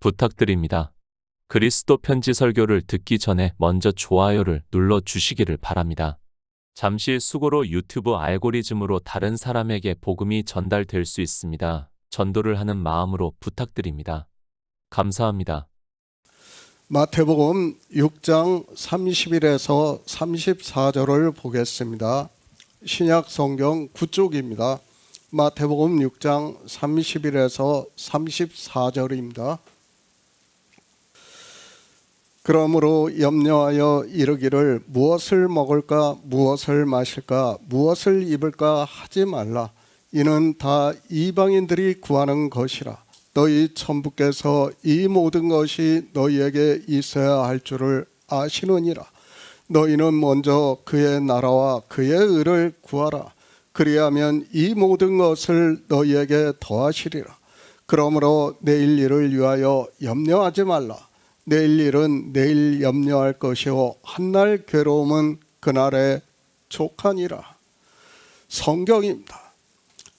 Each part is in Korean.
부탁드립니다. 그리스도 편지 설교를 듣기 전에 먼저 좋아요를 눌러 주시기를 바랍니다. 잠시 수고로 유튜브 알고리즘으로 다른 사람에게 복음이 전달될 수 있습니다. 전도를 하는 마음으로 부탁드립니다. 감사합니다. 마태복음 6장 30일에서 34절을 보겠습니다. 신약 성경 9쪽입니다. 마태복음 6장 30일에서 34절입니다. 그러므로 염려하여 이르기를 무엇을 먹을까 무엇을 마실까 무엇을 입을까 하지 말라. 이는 다 이방인들이 구하는 것이라. 너희 천부께서 이 모든 것이 너희에게 있어야 할 줄을 아시느니라. 너희는 먼저 그의 나라와 그의 의를 구하라. 그리하면 이 모든 것을 너희에게 더하시리라. 그러므로 내일 일을 위하여 염려하지 말라. 내일 일은 내일 염려할 것이요 한날 괴로움은 그날의 족하니라. 성경입니다.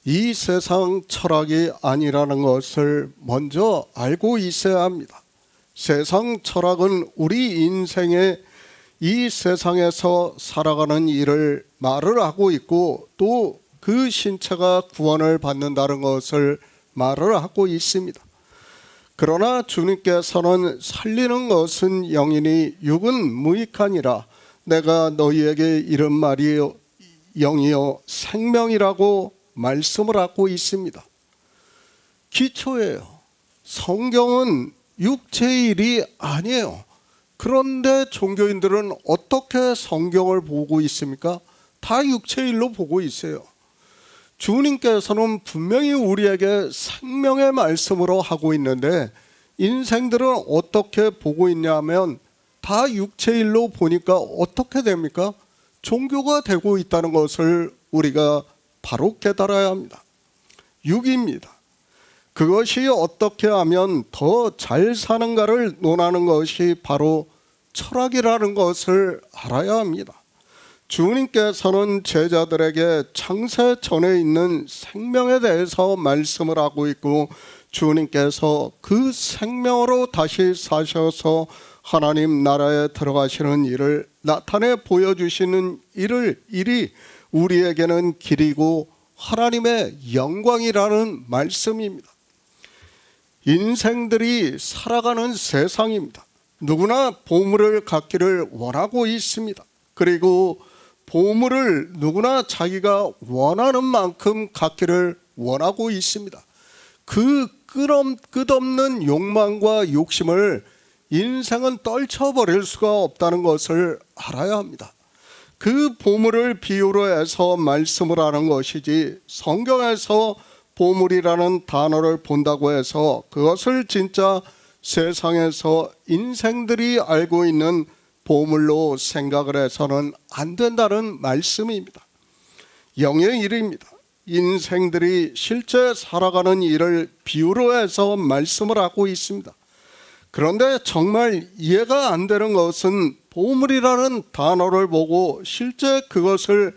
이 세상 철학이 아니라는 것을 먼저 알고 있어야 합니다. 세상 철학은 우리 인생의 이 세상에서 살아가는 일을 말을 하고 있고 또 그 신체가 구원을 받는다는 것을 말을 하고 있습니다. 그러나 주님께서는 살리는 것은 영이니 육은 무익하니라. 내가 너희에게 이른 말이 영이요 생명이라고 말씀을 하고 있습니다. 기초예요. 성경은 육체의 일이 아니에요. 그런데 종교인들은 어떻게 성경을 보고 있습니까? 다 육체의 일로 보고 있어요. 주님께서는 분명히 우리에게 생명의 말씀으로 하고 있는데 인생들은 어떻게 보고 있냐면 다 육체의 일로 보니까 어떻게 됩니까? 종교가 되고 있다는 것을 우리가 바로 깨달아야 합니다. 육입니다. 그것이 어떻게 하면 더 잘 사는가를 논하는 것이 바로 철학이라는 것을 알아야 합니다. 주님께서는 제자들에게 창세 전에 있는 생명에 대해서 말씀을 하고 있고 주님께서 그 생명으로 다시 사셔서 하나님 나라에 들어가시는 일을 나타내 보여주시는 일이 우리에게는 길이고 하나님의 영광이라는 말씀입니다. 인생들이 살아가는 세상입니다. 누구나 보물을 갖기를 원하고 있습니다. 그리고 보물을 누구나 자기가 원하는 만큼 갖기를 원하고 있습니다. 그 끝없는 욕망과 욕심을 인생은 떨쳐버릴 수가 없다는 것을 알아야 합니다. 그 보물을 비유로 해서 말씀을 하는 것이지 성경에서 보물이라는 단어를 본다고 해서 그것을 진짜 세상에서 인생들이 알고 있는 보물로 생각을 해서는 안 된다는 말씀입니다. 영의 일입니다. 인생들이 실제 살아가는 일을 비유로 해서 말씀을 하고 있습니다. 그런데 정말 이해가 안 되는 것은 보물이라는 단어를 보고 실제 그것을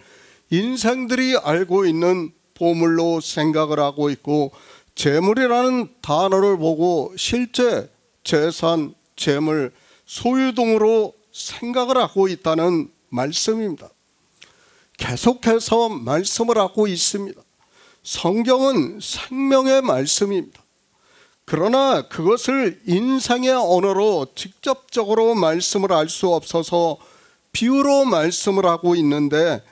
인생들이 알고 있는 보물로 생각을 하고 있고 재물이라는 단어를 보고 실제 재산, 재물, 소유동으로 생각을 하고 있다는 말씀입니다. 계속해서 말씀을 하고 있습니다. 성경은 생명의 말씀입니다. 그러나 그것을 인생의 언어로 직접적으로 말씀을 할 수 없어서 비유로 말씀을 하고 있는데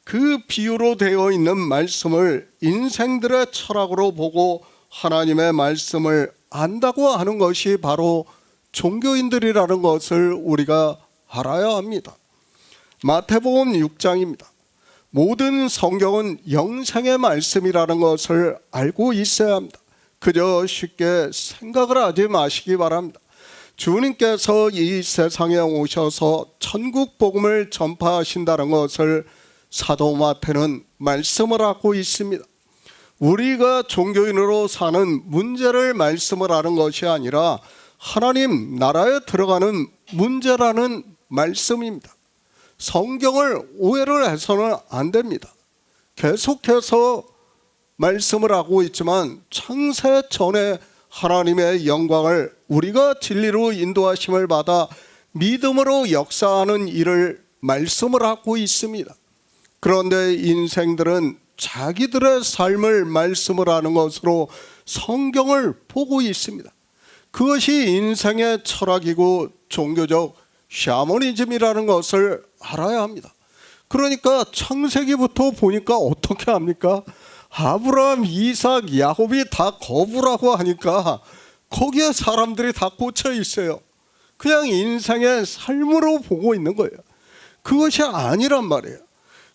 그 비유로 되어 있는 말씀을 인생들의 철학으로 보고 하나님의 말씀을 안다고 하는 것이 바로 종교인들이라는 것을 우리가 알아야 합니다. 마태복음 6장입니다. 모든 성경은 영생의 말씀이라는 것을 알고 있어야 합니다. 그저 쉽게 생각을 하지 마시기 바랍니다. 주님께서 이 세상에 오셔서 천국 복음을 전파하신다는 것을 사도 마태는 말씀을 하고 있습니다. 우리가 종교인으로 사는 문제를 말씀을 하는 것이 아니라 하나님 나라에 들어가는 문제라는 말씀입니다. 성경을 오해를 해서는 안 됩니다. 계속해서 말씀을 하고 있지만 창세 전에 하나님의 영광을 우리가 진리로 인도하심을 받아 믿음으로 역사하는 일을 말씀을 하고 있습니다. 그런데 인생들은 자기들의 삶을 말씀을 하는 것으로 성경을 보고 있습니다. 그것이 인생의 철학이고 종교적 샤머니즘이라는 것을 알아야 합니다. 그러니까 창세기부터 보니까 어떻게 합니까? 아브라함, 이삭, 야곱이 다 거부라고 하니까 거기에 사람들이 다 꽂혀 있어요. 그냥 인생의 삶으로 보고 있는 거예요. 그것이 아니란 말이에요.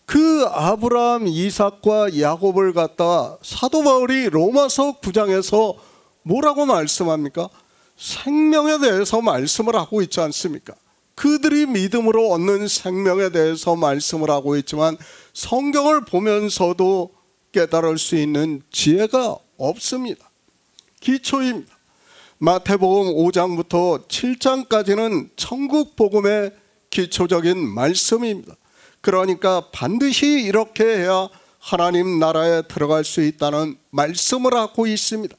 그 아브라함, 이삭과 야곱을 갖다 사도 바울이 로마서 9장에서 뭐라고 말씀합니까? 생명에 대해서 말씀을 하고 있지 않습니까? 그들이 믿음으로 얻는 생명에 대해서 말씀을 하고 있지만 성경을 보면서도 깨달을 수 있는 지혜가 없습니다. 기초입니다. 마태복음 5장부터 7장까지는 천국 복음의 기초적인 말씀입니다. 그러니까 반드시 이렇게 해야 하나님 나라에 들어갈 수 있다는 말씀을 하고 있습니다.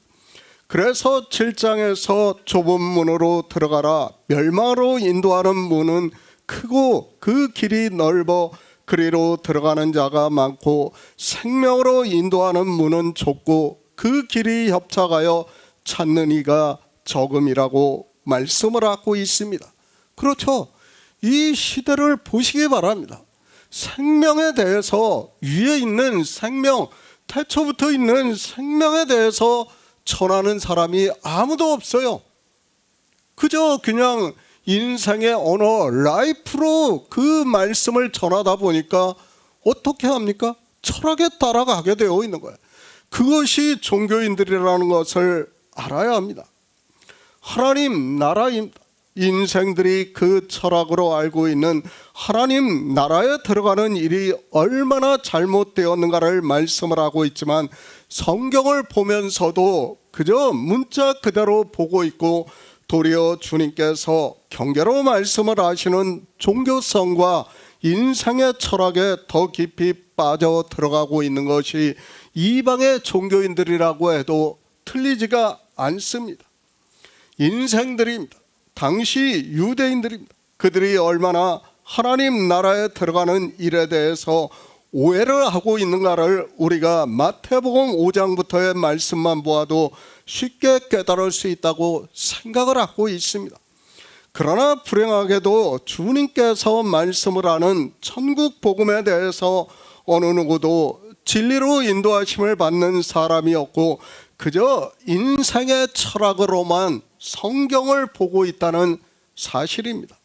그래서 7장에서 좁은 문으로 들어가라, 멸망으로 인도하는 문은 크고 그 길이 넓어 그리로 들어가는 자가 많고 생명으로 인도하는 문은 좁고 그 길이 협착하여 찾는 이가 적음이라고 말씀을 하고 있습니다. 그렇죠. 이 시대를 보시기 바랍니다. 생명에 대해서, 위에 있는 생명, 태초부터 있는 생명에 대해서 전하는 사람이 아무도 없어요. 그저 그냥 인생의 언어, 라이프로 그 말씀을 전하다 보니까 어떻게 합니까? 철학에 따라가게 되어 있는 거예요. 그것이 종교인들이라는 것을 알아야 합니다. 하나님 나라입니다. 인생들이 그 철학으로 알고 있는 하나님 나라에 들어가는 일이 얼마나 잘못되었는가를 말씀을 하고 있지만 성경을 보면서도 그저 문자 그대로 보고 있고 도리어 주님께서 경계로 말씀을 하시는 종교성과 인생의 철학에 더 깊이 빠져 들어가고 있는 것이 이방의 종교인들이라고 해도 틀리지가 않습니다. 인생들입니다. 당시 유대인들입니다. 그들이 얼마나 하나님 나라에 들어가는 일에 대해서 오해를 하고 있는가를 우리가 마태복음 5장부터의 말씀만 보아도 쉽게 깨달을 수 있다고 생각을 하고 있습니다. 그러나 불행하게도 주님께서 말씀을 하는 천국 복음에 대해서 어느 누구도 진리로 인도하심을 받는 사람이 없고 그저 인생의 철학으로만 성경을 보고 있다는 사실입니다.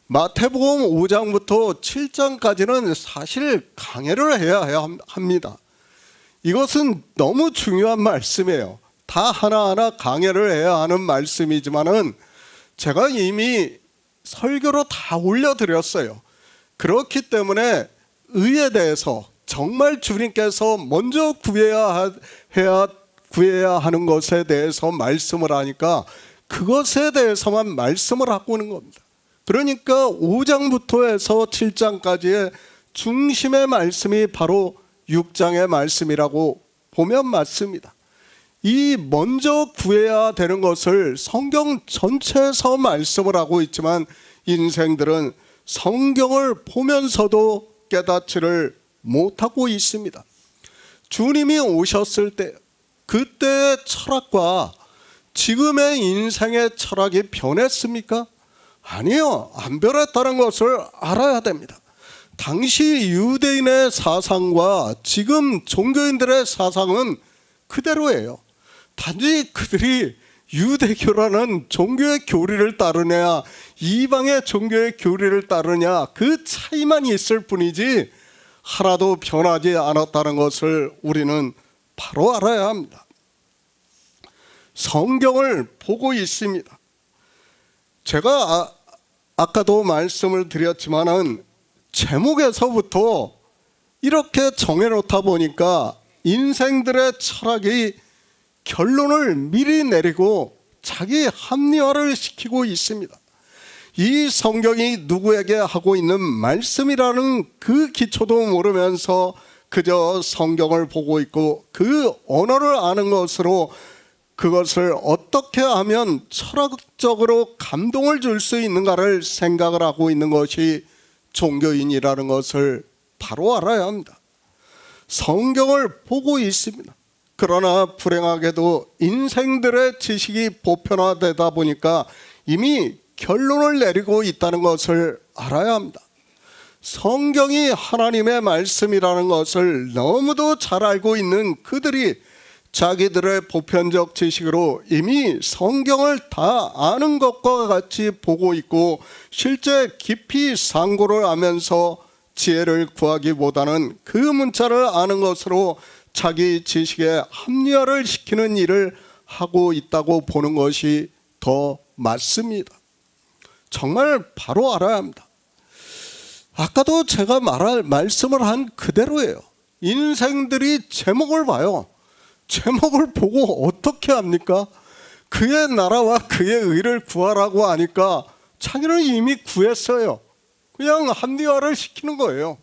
마태복음 5장부터 7장까지는 사실 강해를 해야 합니다. 이것은 너무 중요한 말씀이에요. 다 하나하나 강해를 해야 하는 말씀이지만은 제가 이미 설교로 다 올려드렸어요. 그렇기 때문에 의에 대해서 정말 주님께서 먼저 구해야 하는 것에 대해서 말씀을 하니까 그것에 대해서만 말씀을 하고 있는 겁니다. 그러니까 5장부터 해서 7장까지의 중심의 말씀이 바로 6장의 말씀이라고 보면 맞습니다. 이 먼저 구해야 되는 것을 성경 전체에서 말씀을 하고 있지만 인생들은 성경을 보면서도 깨닫지를 못하고 있습니다. 주님이 오셨을 때 그때의 철학과 지금의 인생의 철학이 변했습니까? 아니요, 안 변했다는 것을 알아야 됩니다. 당시 유대인의 사상과 지금 종교인들의 사상은 그대로예요. 단지 그들이 유대교라는 종교의 교리를 따르냐 이방의 종교의 교리를 따르냐 그 차이만 있을 뿐이지 하나도 변하지 않았다는 것을 우리는 바로 알아야 합니다. 성경을 보고 있습니다. 제가 아까도 말씀을 드렸지만은 제목에서부터 이렇게 정해놓다 보니까 인생들의 철학이 결론을 미리 내리고 자기 합리화를 시키고 있습니다. 이 성경이 누구에게 하고 있는 말씀이라는 그 기초도 모르면서 그저 성경을 보고 있고 그 언어를 아는 것으로 그것을 어떻게 하면 철학적으로 감동을 줄 수 있는가를 생각을 하고 있는 것이 종교인이라는 것을 바로 알아야 합니다. 성경을 보고 있습니다. 그러나 불행하게도 인생들의 지식이 보편화되다 보니까 이미 결론을 내리고 있다는 것을 알아야 합니다. 성경이 하나님의 말씀이라는 것을 너무도 잘 알고 있는 그들이 자기들의 보편적 지식으로 이미 성경을 다 아는 것과 같이 보고 있고, 실제 깊이 상고를 하면서 지혜를 구하기보다는 그 문자를 아는 것으로 자기 지식에 합리화를 시키는 일을 하고 있다고 보는 것이 더 맞습니다. 정말 바로 알아야 합니다. 아까도 제가 말씀을 한 그대로예요. 인생들이 제목을 봐요. 제목을 보고 어떻게 합니까? 그의 나라와 그의 의를 구하라고 하니까 자기는 이미 구했어요. 그냥 합리화를 시키는 거예요.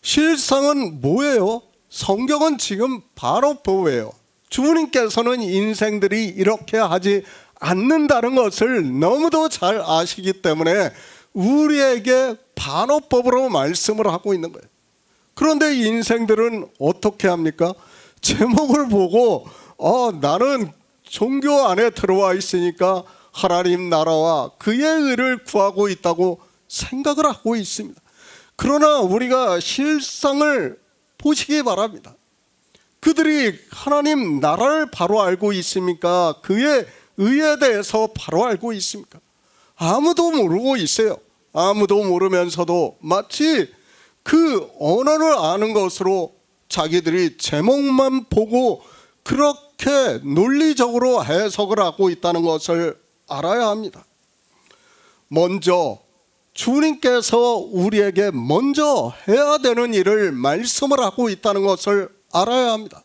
실상은 뭐예요? 성경은 지금 바로 보호해요. 주님께서는 인생들이 이렇게 하지 않는다는 것을 너무도 잘 아시기 때문에 우리에게 반어법으로 말씀을 하고 있는 거예요. 그런데 인생들은 어떻게 합니까? 제목을 보고 나는 종교 안에 들어와 있으니까 하나님 나라와 그의 의를 구하고 있다고 생각을 하고 있습니다. 그러나 우리가 실상을 보시기 바랍니다. 그들이 하나님 나라를 바로 알고 있습니까? 그의 의에 대해서 바로 알고 있습니까? 아무도 모르고 있어요. 아무도 모르면서도 마치 그 언어를 아는 것으로 자기들이 제목만 보고 그렇게 논리적으로 해석을 하고 있다는 것을 알아야 합니다. 먼저 주님께서 우리에게 먼저 해야 되는 일을 말씀을 하고 있다는 것을 알아야 합니다.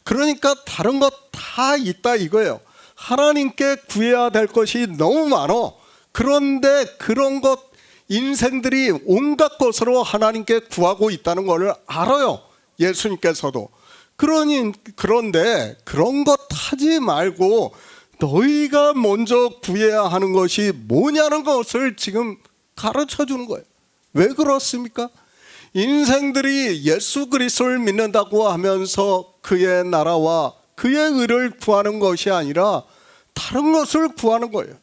그러니까 다른 것 다 있다 이거예요. 하나님께 구해야 될 것이 너무 많어. 그런데 그런 것 인생들이 온갖 것으로 하나님께 구하고 있다는 것을 알아요. 예수님께서도. 그런데 그런 것 하지 말고 너희가 먼저 구해야 하는 것이 뭐냐는 것을 지금 가르쳐 주는 거예요. 왜 그렇습니까? 인생들이 예수 그리스도를 믿는다고 하면서 그의 나라와 그의 의를 구하는 것이 아니라 다른 것을 구하는 거예요.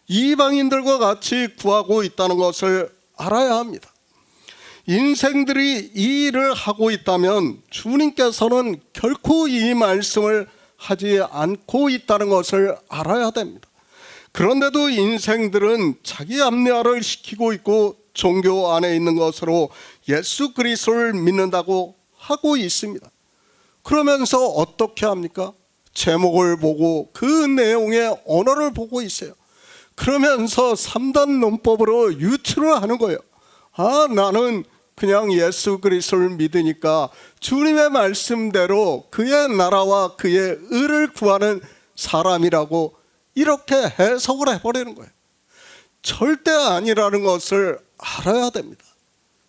이방인들과 같이 구하고 있다는 것을 알아야 합니다. 인생들이 이 일을 하고 있다면 주님께서는 결코 이 말씀을 하지 않고 있다는 것을 알아야 됩니다. 그런데도 인생들은 자기 합리화를 시키고 있고 종교 안에 있는 것으로 예수 그리스도를 믿는다고 하고 있습니다. 그러면서 어떻게 합니까? 제목을 보고 그 내용의 언어를 보고 있어요. 그러면서 3단 논법으로 유추를 하는 거예요. 나는 그냥 예수 그리스도를 믿으니까 주님의 말씀대로 그의 나라와 그의 의를 구하는 사람이라고 이렇게 해석을 해버리는 거예요. 절대 아니라는 것을 알아야 됩니다.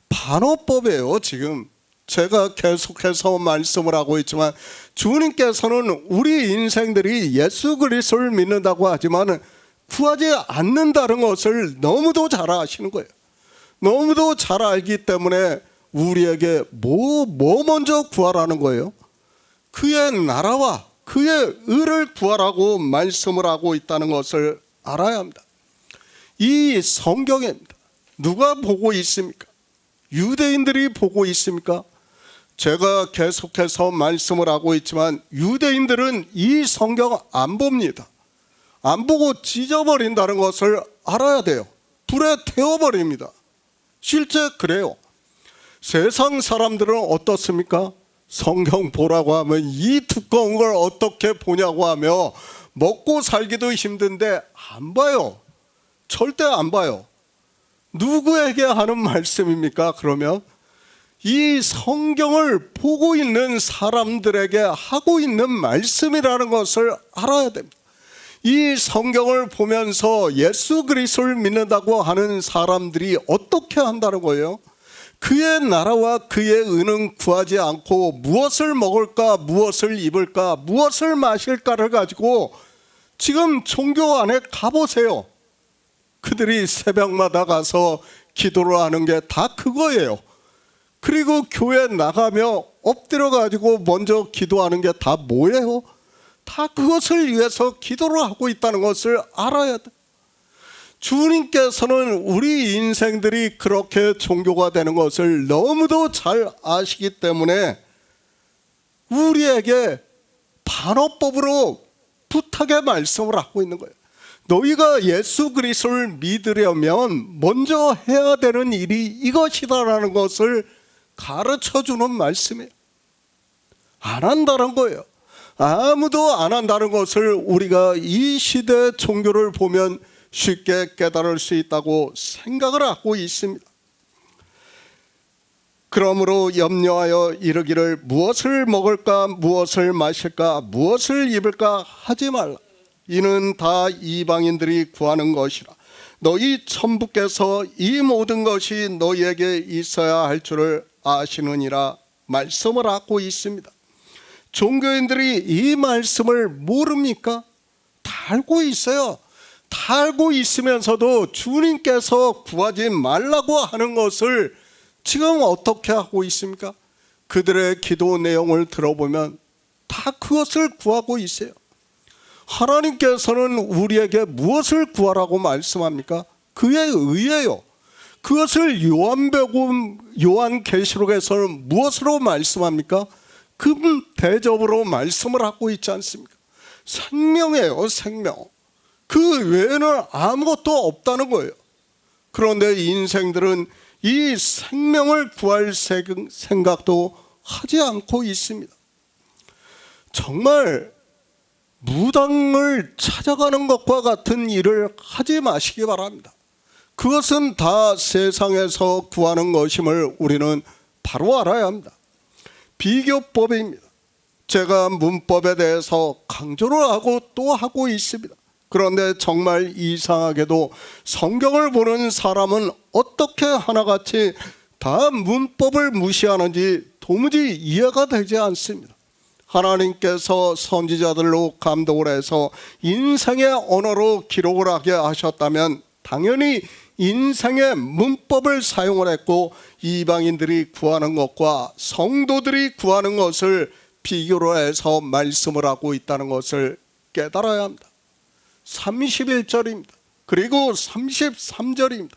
반어법이에요. 지금 제가 계속해서 말씀을 하고 있지만 주님께서는 우리 인생들이 예수 그리스도를 믿는다고 하지만 구하지 않는다는 것을 너무도 잘 아시는 거예요. 너무도 잘 알기 때문에 우리에게 뭐 먼저 구하라는 거예요? 그의 나라와 그의 의를 구하라고 말씀을 하고 있다는 것을 알아야 합니다. 이 성경입니다. 누가 보고 있습니까? 유대인들이 보고 있습니까? 제가 계속해서 말씀을 하고 있지만 유대인들은 이 성경 안 봅니다. 안 보고 찢어버린다는 것을 알아야 돼요. 불에 태워버립니다. 실제 그래요. 세상 사람들은 어떻습니까? 성경 보라고 하면 이 두꺼운 걸 어떻게 보냐고 하며 먹고 살기도 힘든데 안 봐요. 절대 안 봐요. 누구에게 하는 말씀입니까? 그러면 이 성경을 보고 있는 사람들에게 하고 있는 말씀이라는 것을 알아야 됩니다. 이 성경을 보면서 예수 그리스도를 믿는다고 하는 사람들이 어떻게 한다는 거예요? 그의 나라와 그의 의는 구하지 않고 무엇을 먹을까, 무엇을 입을까, 무엇을 마실까를 가지고 지금 종교 안에 가보세요. 그들이 새벽마다 가서 기도를 하는 게 다 그거예요. 그리고 교회 나가며 엎드려 가지고 먼저 기도하는 게 다 뭐예요? 다 그것을 위해서 기도를 하고 있다는 것을 알아야 돼. 주님께서는 우리 인생들이 그렇게 종교가 되는 것을 너무도 잘 아시기 때문에 우리에게 반어법으로 부탁의 말씀을 하고 있는 거예요. 너희가 예수 그리스도를 믿으려면 먼저 해야 되는 일이 이것이다라는 것을 가르쳐주는 말씀이에요. 안 한다는 거예요. 아무도 안 한다는 것을 우리가 이 시대 종교를 보면 쉽게 깨달을 수 있다고 생각을 하고 있습니다. 그러므로 염려하여 이르기를 무엇을 먹을까, 무엇을 마실까, 무엇을 입을까 하지 말라. 이는 다 이방인들이 구하는 것이라. 너희 천부께서 이 모든 것이 너희에게 있어야 할 줄을 아시느니라 말씀을 하고 있습니다. 종교인들이 이 말씀을 모릅니까? 다 알고 있어요. 다 알고 있으면서도 주님께서 구하지 말라고 하는 것을 지금 어떻게 하고 있습니까? 그들의 기도 내용을 들어보면 다 그것을 구하고 있어요. 하나님께서는 우리에게 무엇을 구하라고 말씀합니까? 그의 의예요. 그것을 요한계시록에서는 무엇으로 말씀합니까? 금 대접으로 말씀을 하고 있지 않습니까? 생명이에요, 생명. 그 외에는 아무것도 없다는 거예요. 그런데 인생들은 이 생명을 구할 생각도 하지 않고 있습니다. 정말 무당을 찾아가는 것과 같은 일을 하지 마시기 바랍니다. 그것은 다 세상에서 구하는 것임을 우리는 바로 알아야 합니다. 비교법입니다. 제가 문법에 대해서 강조를 하고 또 하고 있습니다. 그런데 정말 이상하게도 성경을 보는 사람은 어떻게 하나같이 다 문법을 무시하는지 도무지 이해가 되지 않습니다. 하나님께서 선지자들로 감동을 해서 인생의 언어로 기록을 하게 하셨다면 당연히 인생의 문법을 사용을 했고 이방인들이 구하는 것과 성도들이 구하는 것을 비교로 해서 말씀을 하고 있다는 것을 깨달아야 합니다. 31절입니다. 그리고 33절입니다.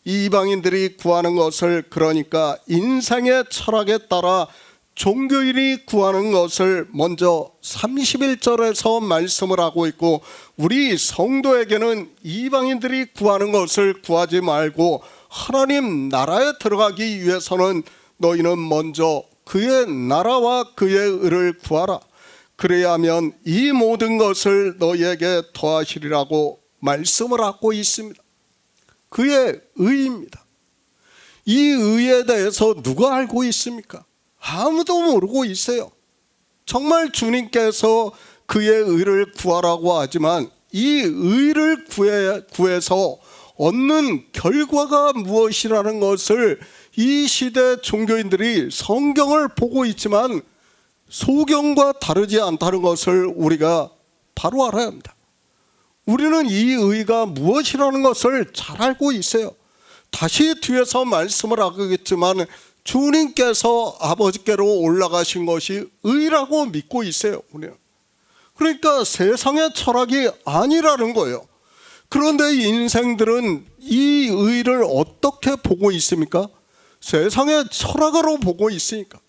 이방인들이 구하는 것을, 그러니까 인생의 철학에 따라 종교인이 구하는 것을 먼저 31절에서 말씀을 하고 있고, 우리 성도에게는 이방인들이 구하는 것을 구하지 말고 하나님 나라에 들어가기 위해서는 너희는 먼저 그의 나라와 그의 의를 구하라. 그래야 하면 이 모든 것을 너희에게 더하시리라고 말씀을 하고 있습니다. 그의 의입니다. 이 의에 대해서 누가 알고 있습니까? 아무도 모르고 있어요. 정말 주님께서 그의 의를 구하라고 하지만 이 의를 구해서 얻는 결과가 무엇이라는 것을 이 시대 종교인들이 성경을 보고 있지만 소경과 다르지 않다는 것을 우리가 바로 알아야 합니다. 우리는 이 의가 무엇이라는 것을 잘 알고 있어요. 다시 뒤에서 말씀을 하겠지만 주님께서 아버지께로 올라가신 것이 의라고 믿고 있어요. 우리는. 그러니까 세상의 철학이 아니라는 거예요. 그런데 인생들은 이 의를 어떻게 보고 있습니까? 세상의 철학으로 보고 있으니까.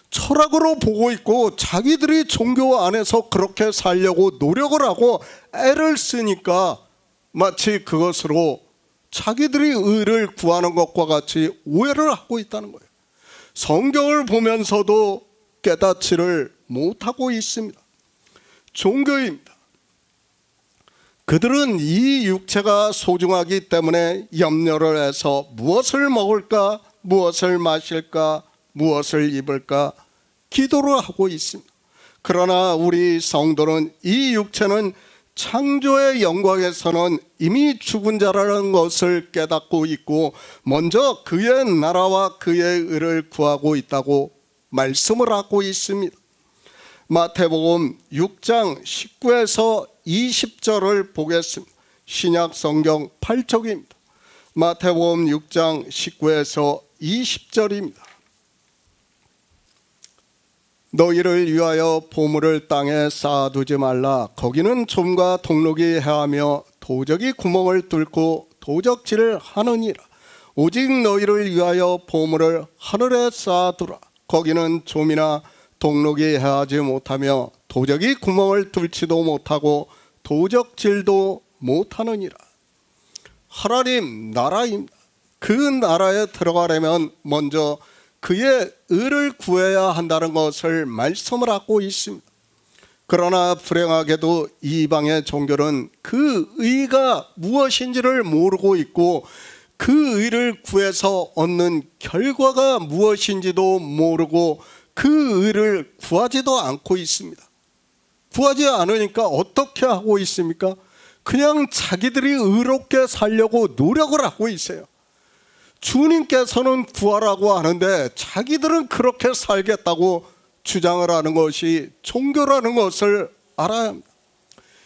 철학으로 보고 있고 자기들이 종교 안에서 그렇게 살려고 노력을 하고 애를 쓰니까 마치 그것으로 자기들이 의를 구하는 것과 같이 오해를 하고 있다는 거예요. 성경을 보면서도 깨닫지를 못하고 있습니다. 종교입니다. 그들은 이 육체가 소중하기 때문에 염려를 해서 무엇을 먹을까, 무엇을 마실까, 무엇을 입을까 기도를 하고 있습니다. 그러나 우리 성도는 이 육체는 창조의 영광에서는 이미 죽은 자라는 것을 깨닫고 있고 먼저 그의 나라와 그의 의를 구하고 있다고 말씀을 하고 있습니다. 마태복음 6장 19에서 20절을 보겠습니다. 신약 성경 8쪽입니다. 마태복음 6장 19에서 20절입니다. 너희를 위하여 보물을 땅에 쌓아두지 말라. 거기는 좀과 동록이 해하며 도적이 구멍을 뚫고 도적질을 하느니라. 오직 너희를 위하여 보물을 하늘에 쌓아두라. 거기는 좀이나 동록이 해하지 못하며 도적이 구멍을 뚫지도 못하고 도적질도 못하느니라. 하나님 나라입니다. 그 나라에 들어가려면 먼저 그의 의를 구해야 한다는 것을 말씀을 하고 있습니다. 그러나 불행하게도 이방의 종교는 그 의가 무엇인지를 모르고 있고 그 의를 구해서 얻는 결과가 무엇인지도 모르고 그 의를 구하지도 않고 있습니다. 구하지 않으니까 어떻게 하고 있습니까? 그냥 자기들이 의롭게 살려고 노력을 하고 있어요. 주님께서는 구하라고 하는데 자기들은 그렇게 살겠다고 주장을 하는 것이 종교라는 것을 알아야 합니다.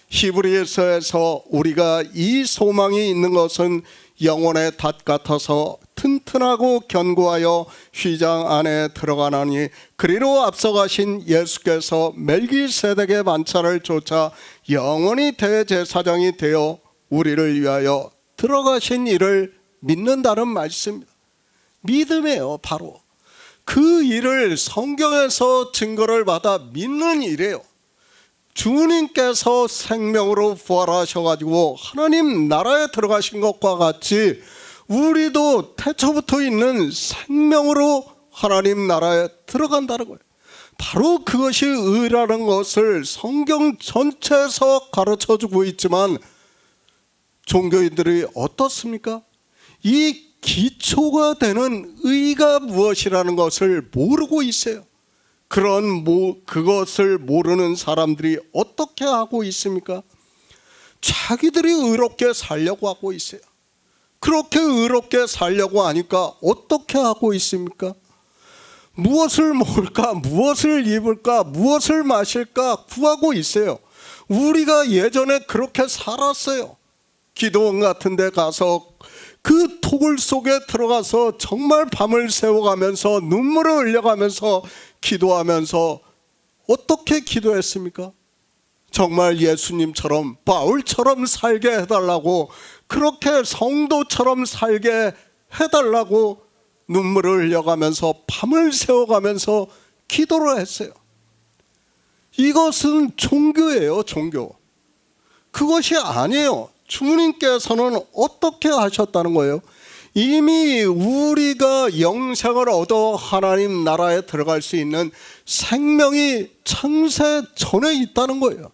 히브리서에서 우리가 이 소망이 있는 것은 영혼의 닷 같아서 튼튼하고 견고하여 휘장 안에 들어가나니 그리로 앞서가신 예수께서 멜기세덱의 반차를 쫓아 영원히 대제사장이 되어 우리를 위하여 들어가신 이를 믿는다는 말씀입니다. 믿음이에요. 바로 그 일을 성경에서 증거를 받아 믿는 일이에요. 주님께서 생명으로 부활하셔가지고 하나님 나라에 들어가신 것과 같이 우리도 태초부터 있는 생명으로 하나님 나라에 들어간다는 거예요. 바로 그것이 의라는 것을 성경 전체에서 가르쳐주고 있지만 종교인들이 어떻습니까? 이 기초가 되는 의가 무엇이라는 것을 모르고 있어요. 그것을 모르는 사람들이 어떻게 하고 있습니까? 자기들이 의롭게 살려고 하고 있어요. 그렇게 의롭게 살려고 하니까 어떻게 하고 있습니까? 무엇을 먹을까, 무엇을 입을까, 무엇을 마실까 구하고 있어요. 우리가 예전에 그렇게 살았어요. 기도원 같은 데 가서 그 토굴 속에 들어가서 정말 밤을 새워가면서 눈물을 흘려가면서 기도하면서 어떻게 기도했습니까? 정말 예수님처럼 바울처럼 살게 해달라고, 그렇게 성도처럼 살게 해달라고 눈물을 흘려가면서 밤을 새워가면서 기도를 했어요. 이것은 종교예요. 종교. 그것이 아니에요. 주님께서는 어떻게 하셨다는 거예요? 이미 우리가 영생을 얻어 하나님 나라에 들어갈 수 있는 생명이 창세 전에 있다는 거예요.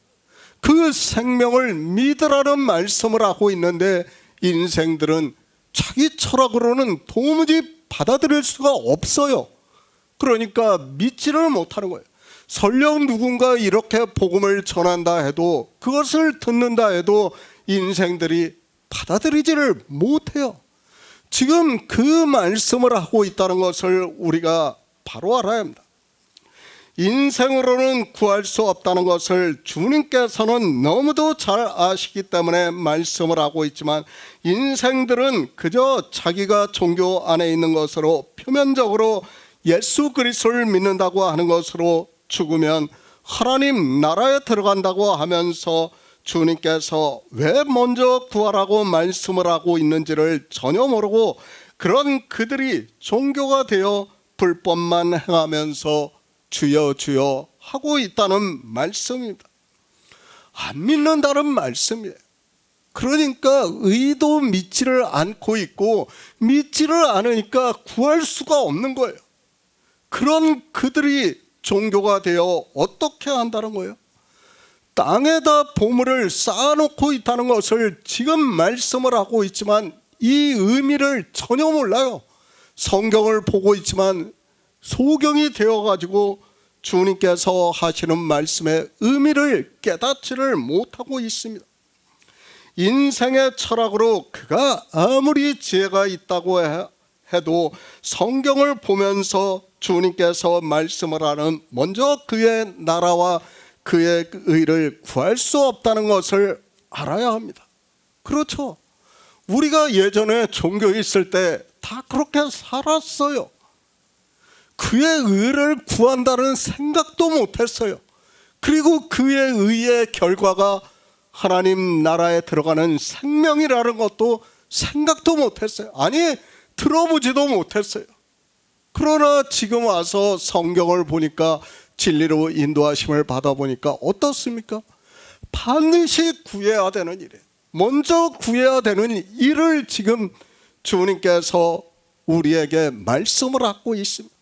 그 생명을 믿으라는 말씀을 하고 있는데 인생들은 자기 철학으로는 도무지 받아들일 수가 없어요. 그러니까 믿지를 못하는 거예요. 설령 누군가 이렇게 복음을 전한다 해도, 그것을 듣는다 해도 인생들이 받아들이지를 못해요. 지금 그 말씀을 하고 있다는 것을 우리가 바로 알아야 합니다. 인생으로는 구할 수 없다는 것을 주님께서는 너무도 잘 아시기 때문에 말씀을 하고 있지만, 인생들은 그저 자기가 종교 안에 있는 것으로 표면적으로 예수 그리스도를 믿는다고 하는 것으로 죽으면 하나님 나라에 들어간다고 하면서 주님께서 왜 먼저 구하라고 말씀을 하고 있는지를 전혀 모르고 그런 그들이 종교가 되어 불법만 행하면서 주여 주여 하고 있다는 말씀입니다. 안 믿는다는 말씀이에요. 그러니까 의도 믿지를 않고 있고 믿지를 않으니까 구할 수가 없는 거예요. 그런 그들이 종교가 되어 어떻게 한다는 거예요? 땅에다 보물을 쌓아놓고 있다는 것을 지금 말씀을 하고 있지만 이 의미를 전혀 몰라요. 성경을 보고 있지만 소경이 되어가지고 주님께서 하시는 말씀의 의미를 깨닫지를 못하고 있습니다. 인생의 철학으로 그가 아무리 지혜가 있다고 해도 성경을 보면서 주님께서 말씀을 하는 먼저 그의 나라와 그의 의를 구할 수 없다는 것을 알아야 합니다. 그렇죠. 우리가 예전에 종교에 있을 때 다 그렇게 살았어요. 그의 의를 구한다는 생각도 못했어요. 그리고 그의 의의 결과가 하나님 나라에 들어가는 생명이라는 것도 생각도 못했어요. 아니, 들어보지도 못했어요. 그러나 지금 와서 성경을 보니까, 진리로 인도하심을 받아보니까 어떻습니까? 반드시 구해야 되는 일이에요. 먼저 구해야 되는 일을 지금 주님께서 우리에게 말씀을 하고 있습니다.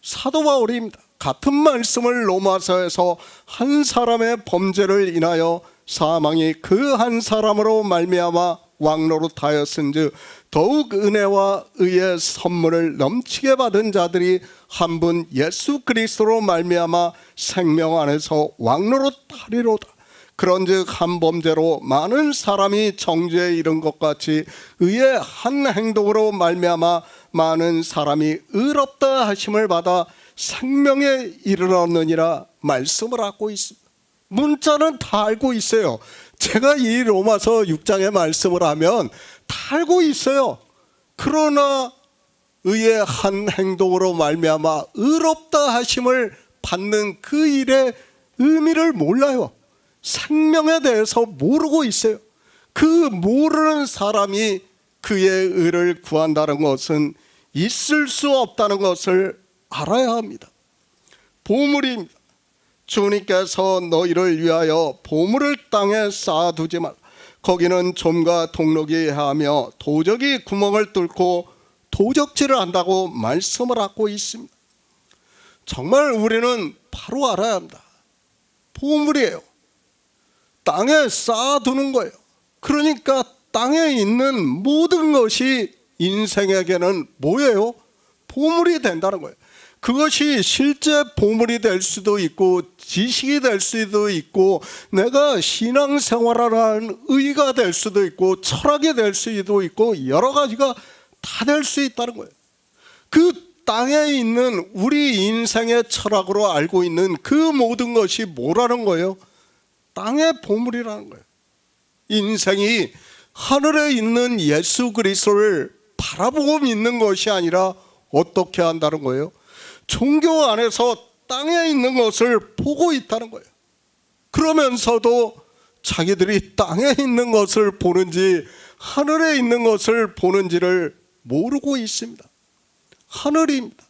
사도 바울입니다. 같은 말씀을 로마서에서 한 사람의 범죄를 인하여 사망이 그 한 사람으로 말미암아 왕노릇하였은즉 더욱 은혜와 의의 선물을 넘치게 받은 자들이 한 분 예수 그리스도로 말미암아 생명 안에서 왕노릇하리로다. 그런즉 한 범죄로 많은 사람이 정죄에 이른 것 같이 의의 한 행동으로 말미암아 많은 사람이 의롭다 하심을 받아 생명에 이르렀느니라 말씀을 하고 있습니다. 문자는 다 알고 있어요. 제가 이 로마서 6장의 말씀을 하면 다 알고 있어요. 그러나 의의 한 행동으로 말미암아 의롭다 하심을 받는 그 일의 의미를 몰라요. 생명에 대해서 모르고 있어요. 그 모르는 사람이 그의 의를 구한다는 것은 있을 수 없다는 것을 알아야 합니다. 보물입니다. 주님께서 너희를 위하여 보물을 땅에 쌓아두지 말라. 거기는 좀과 동록이 하며 도적이 구멍을 뚫고 도적질을 한다고 말씀을 하고 있습니다. 정말 우리는 바로 알아야 합니다. 보물이에요. 땅에 쌓아두는 거예요. 그러니까 땅에 있는 모든 것이 인생에게는 뭐예요? 보물이 된다는 거예요. 그것이 실제 보물이 될 수도 있고 지식이 될 수도 있고 내가 신앙생활을 하는 의가 될 수도 있고 철학이 될 수도 있고 여러 가지가 다 될 수 있다는 거예요. 그 땅에 있는 우리 인생의 철학으로 알고 있는 그 모든 것이 뭐라는 거예요? 땅의 보물이라는 거예요. 인생이 하늘에 있는 예수 그리스도를 바라보고 믿는 것이 아니라 어떻게 한다는 거예요? 종교 안에서 땅에 있는 것을 보고 있다는 거예요. 그러면서도 자기들이 땅에 있는 것을 보는지 하늘에 있는 것을 보는지를 모르고 있습니다. 하늘입니다.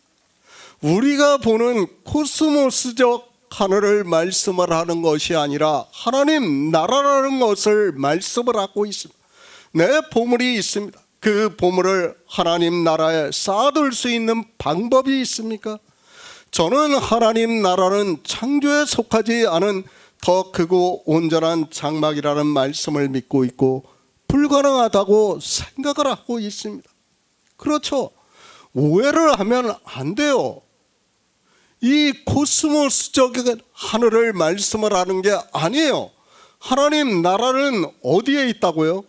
우리가 보는 코스모스적 하늘을 말씀을 하는 것이 아니라 하나님 나라라는 것을 말씀을 하고 있습니다. 내 보물이 있습니다. 그 보물을 하나님 나라에 쌓아둘 수 있는 방법이 있습니까? 저는 하나님 나라는 창조에 속하지 않은 더 크고 온전한 장막이라는 말씀을 믿고 있고 불가능하다고 생각을 하고 있습니다. 그렇죠. 오해를 하면 안 돼요. 이 코스모스적인 하늘을 말씀을 하는 게 아니에요. 하나님 나라는 어디에 있다고요?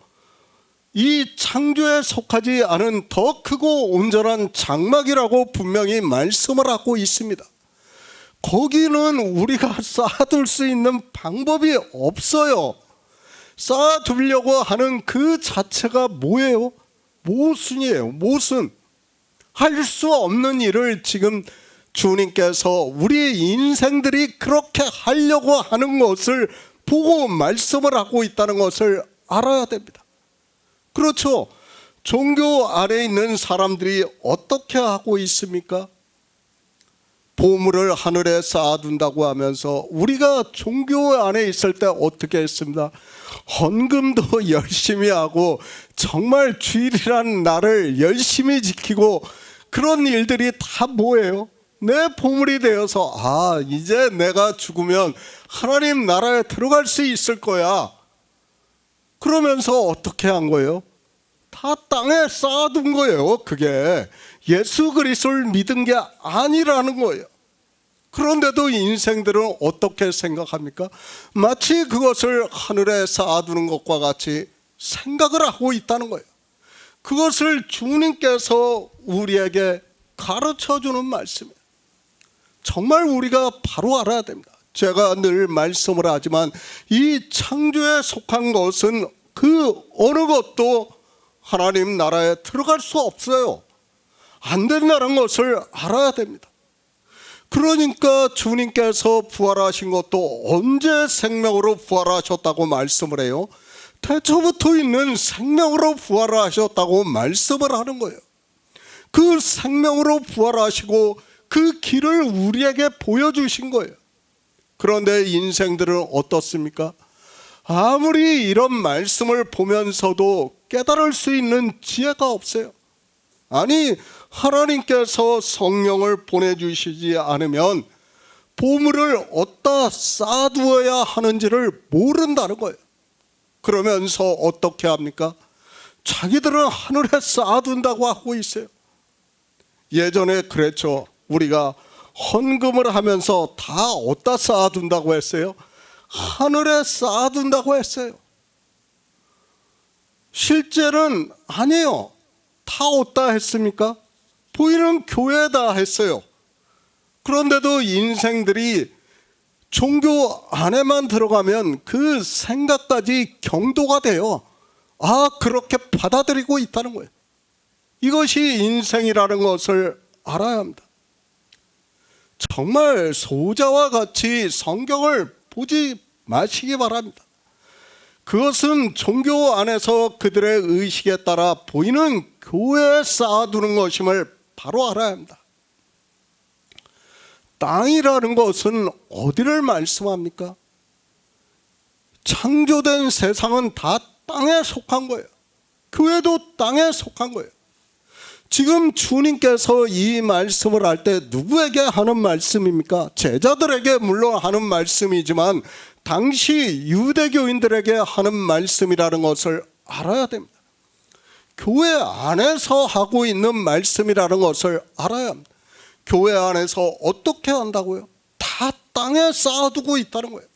이 창조에 속하지 않은 더 크고 온전한 장막이라고 분명히 말씀을 하고 있습니다. 거기는 우리가 쌓아둘 수 있는 방법이 없어요. 쌓아두려고 하는 그 자체가 뭐예요? 모순이에요. 모순. 할 수 없는 일을 지금 주님께서 우리 인생들이 그렇게 하려고 하는 것을 보고 말씀을 하고 있다는 것을 알아야 됩니다. 그렇죠. 종교 아래에 있는 사람들이 어떻게 하고 있습니까? 보물을 하늘에 쌓아둔다고 하면서 우리가 종교 안에 있을 때 어떻게 했습니다? 헌금도 열심히 하고 정말 주일이라는 날을 열심히 지키고 그런 일들이 다 뭐예요? 내 보물이 되어서 이제 내가 죽으면 하나님 나라에 들어갈 수 있을 거야. 그러면서 어떻게 한 거예요? 다 땅에 쌓아둔 거예요. 그게 예수 그리스도를 믿은 게 아니라는 거예요. 그런데도 인생들은 어떻게 생각합니까? 마치 그것을 하늘에 쌓아두는 것과 같이 생각을 하고 있다는 거예요. 그것을 주님께서 우리에게 가르쳐주는 말씀이에요. 정말 우리가 바로 알아야 됩니다. 제가 늘 말씀을 하지만 이 창조에 속한 것은 그 어느 것도 하나님 나라에 들어갈 수 없어요. 안 된다는 것을 알아야 됩니다. 그러니까 주님께서 부활하신 것도 언제 생명으로 부활하셨다고 말씀을 해요? 태초부터 있는 생명으로 부활하셨다고 말씀을 하는 거예요. 그 생명으로 부활하시고 그 길을 우리에게 보여주신 거예요. 그런데 인생들은 어떻습니까? 아무리 이런 말씀을 보면서도 깨달을 수 있는 지혜가 없어요. 아니, 하나님께서 성령을 보내주시지 않으면 보물을 어디다 쌓아두어야 하는지를 모른다는 거예요. 그러면서 어떻게 합니까? 자기들은 하늘에 쌓아둔다고 하고 있어요. 예전에 그랬죠. 우리가 헌금을 하면서 다 어디다 쌓아둔다고 했어요? 하늘에 쌓아둔다고 했어요. 실제는 아니에요. 다 어디다 했습니까? 보이는 교회에다 했어요. 그런데도 인생들이 종교 안에만 들어가면 그 생각까지 경도가 돼요. 아, 그렇게 받아들이고 있다는 거예요. 이것이 인생이라는 것을 알아야 합니다. 정말 소자와 같이 성경을 보지 마시기 바랍니다. 그것은 종교 안에서 그들의 의식에 따라 보이는 교회에 쌓아두는 것임을 바로 알아야 합니다. 땅이라는 것은 어디를 말씀합니까? 창조된 세상은 다 땅에 속한 거예요. 교회도 땅에 속한 거예요. 지금 주님께서 이 말씀을 할 때 누구에게 하는 말씀입니까? 제자들에게 물론 하는 말씀이지만 당시 유대교인들에게 하는 말씀이라는 것을 알아야 됩니다. 교회 안에서 하고 있는 말씀이라는 것을 알아야 합니다. 교회 안에서 어떻게 한다고요? 다 땅에 쌓아두고 있다는 거예요.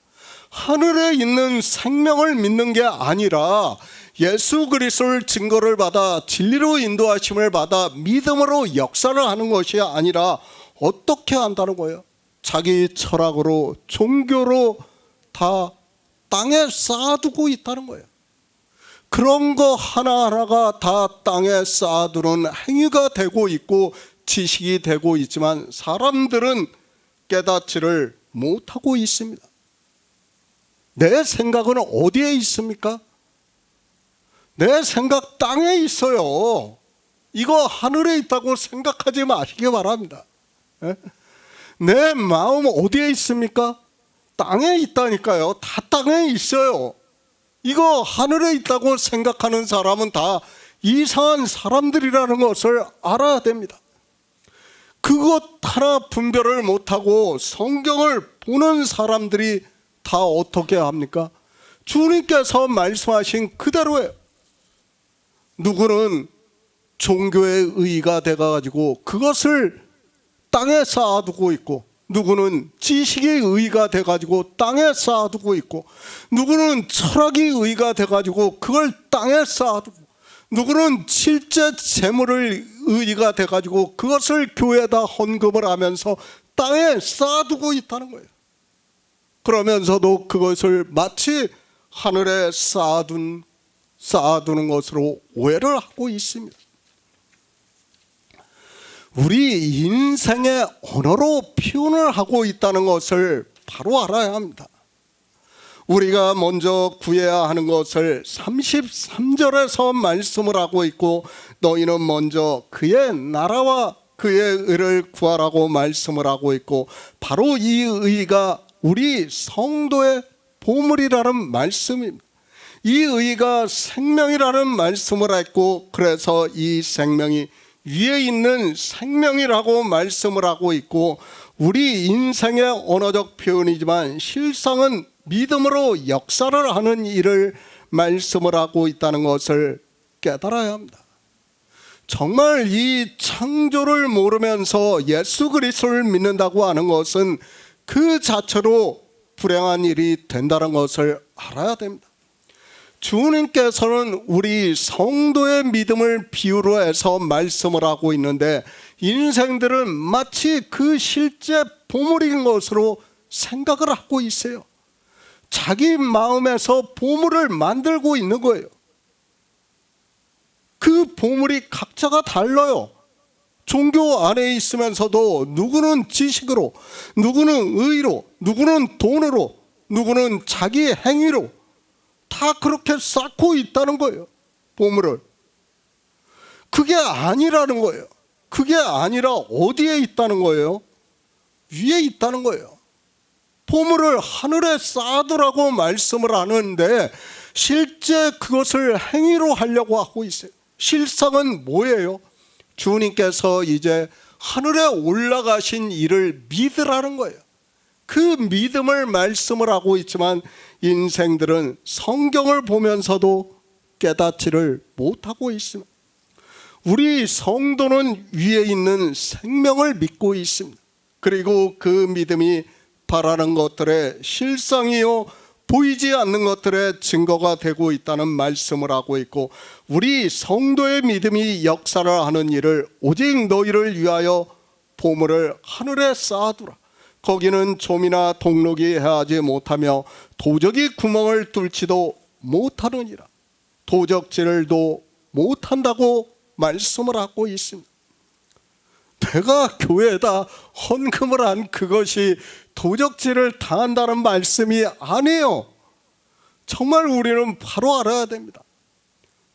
하늘에 있는 생명을 믿는 게 아니라 예수 그리스도를 증거를 받아 진리로 인도하심을 받아 믿음으로 역사를 하는 것이 아니라 어떻게 한다는 거예요? 자기 철학으로 종교로 다 땅에 쌓아두고 있다는 거예요. 그런 거 하나하나가 다 땅에 쌓아두는 행위가 되고 있고 지식이 되고 있지만 사람들은 깨닫지를 못하고 있습니다. 내 생각은 어디에 있습니까? 내 생각 땅에 있어요. 이거 하늘에 있다고 생각하지 마시기 바랍니다. 내 마음 어디에 있습니까? 땅에 있다니까요. 다 땅에 있어요. 이거 하늘에 있다고 생각하는 사람은 다 이상한 사람들이라는 것을 알아야 됩니다. 그것 하나 분별을 못하고 성경을 보는 사람들이 다 어떻게 합니까? 주님께서 말씀하신 그대로예요. 누구는 종교의 의의가 돼가지고 그것을 땅에 쌓아두고 있고, 누구는 지식의 의의가 돼가지고 땅에 쌓아두고 있고, 누구는 철학의 의의가 돼가지고 그걸 땅에 쌓아두고, 누구는 실제 재물의 의의가 돼가지고 그것을 교회에다 헌금을 하면서 땅에 쌓아두고 있다는 거예요. 그러면서도 그것을 마치 하늘에 쌓아두는 것으로 오해를 하고 있습니다. 우리 인생의 언어로 표현을 하고 있다는 것을 바로 알아야 합니다. 우리가 먼저 구해야 하는 것을 33절에서 말씀을 하고 있고, 너희는 먼저 그의 나라와 그의 의를 구하라고 말씀을 하고 있고, 바로 이 의가 우리 성도의 보물이라는 말씀입니다. 이 의가 생명이라는 말씀을 했고, 그래서 이 생명이 위에 있는 생명이라고 말씀을 하고 있고, 우리 인생의 언어적 표현이지만 실상은 믿음으로 역사를 하는 일을 말씀을 하고 있다는 것을 깨달아야 합니다. 정말 이 창조를 모르면서 예수 그리스도를 믿는다고 하는 것은 그 자체로 불행한 일이 된다는 것을 알아야 됩니다. 주님께서는 우리 성도의 믿음을 비유로 해서 말씀을 하고 있는데, 인생들은 마치 그 실제 보물인 것으로 생각을 하고 있어요. 자기 마음에서 보물을 만들고 있는 거예요. 그 보물이 각자가 달라요. 종교 안에 있으면서도 누구는 지식으로, 누구는 의로, 누구는 돈으로, 누구는 자기 행위로 다 그렇게 쌓고 있다는 거예요. 보물을. 그게 아니라는 거예요. 그게 아니라 어디에 있다는 거예요? 위에 있다는 거예요. 보물을 하늘에 쌓아두라고 말씀을 하는데 실제 그것을 행위로 하려고 하고 있어요. 실상은 뭐예요? 주님께서 이제 하늘에 올라가신 이를 믿으라는 거예요. 그 믿음을 말씀을 하고 있지만 인생들은 성경을 보면서도 깨닫지를 못하고 있습니다. 우리 성도는 위에 있는 생명을 믿고 있습니다. 그리고 그 믿음이 바라는 것들의 실상이요 보이지 않는 것들의 증거가 되고 있다는 말씀을 하고 있고, 우리 성도의 믿음이 역사를 하는 일을 오직 너희를 위하여 보물을 하늘에 쌓아두라. 거기는 좀이나 동록이 해하지 못하며 도적이 구멍을 뚫지도 못하느니라. 도적질도 못한다고 말씀을 하고 있습니다. 내가 교회에다 헌금을 한 그것이 도적질을 당한다는 말씀이 아니에요. 정말 우리는 바로 알아야 됩니다.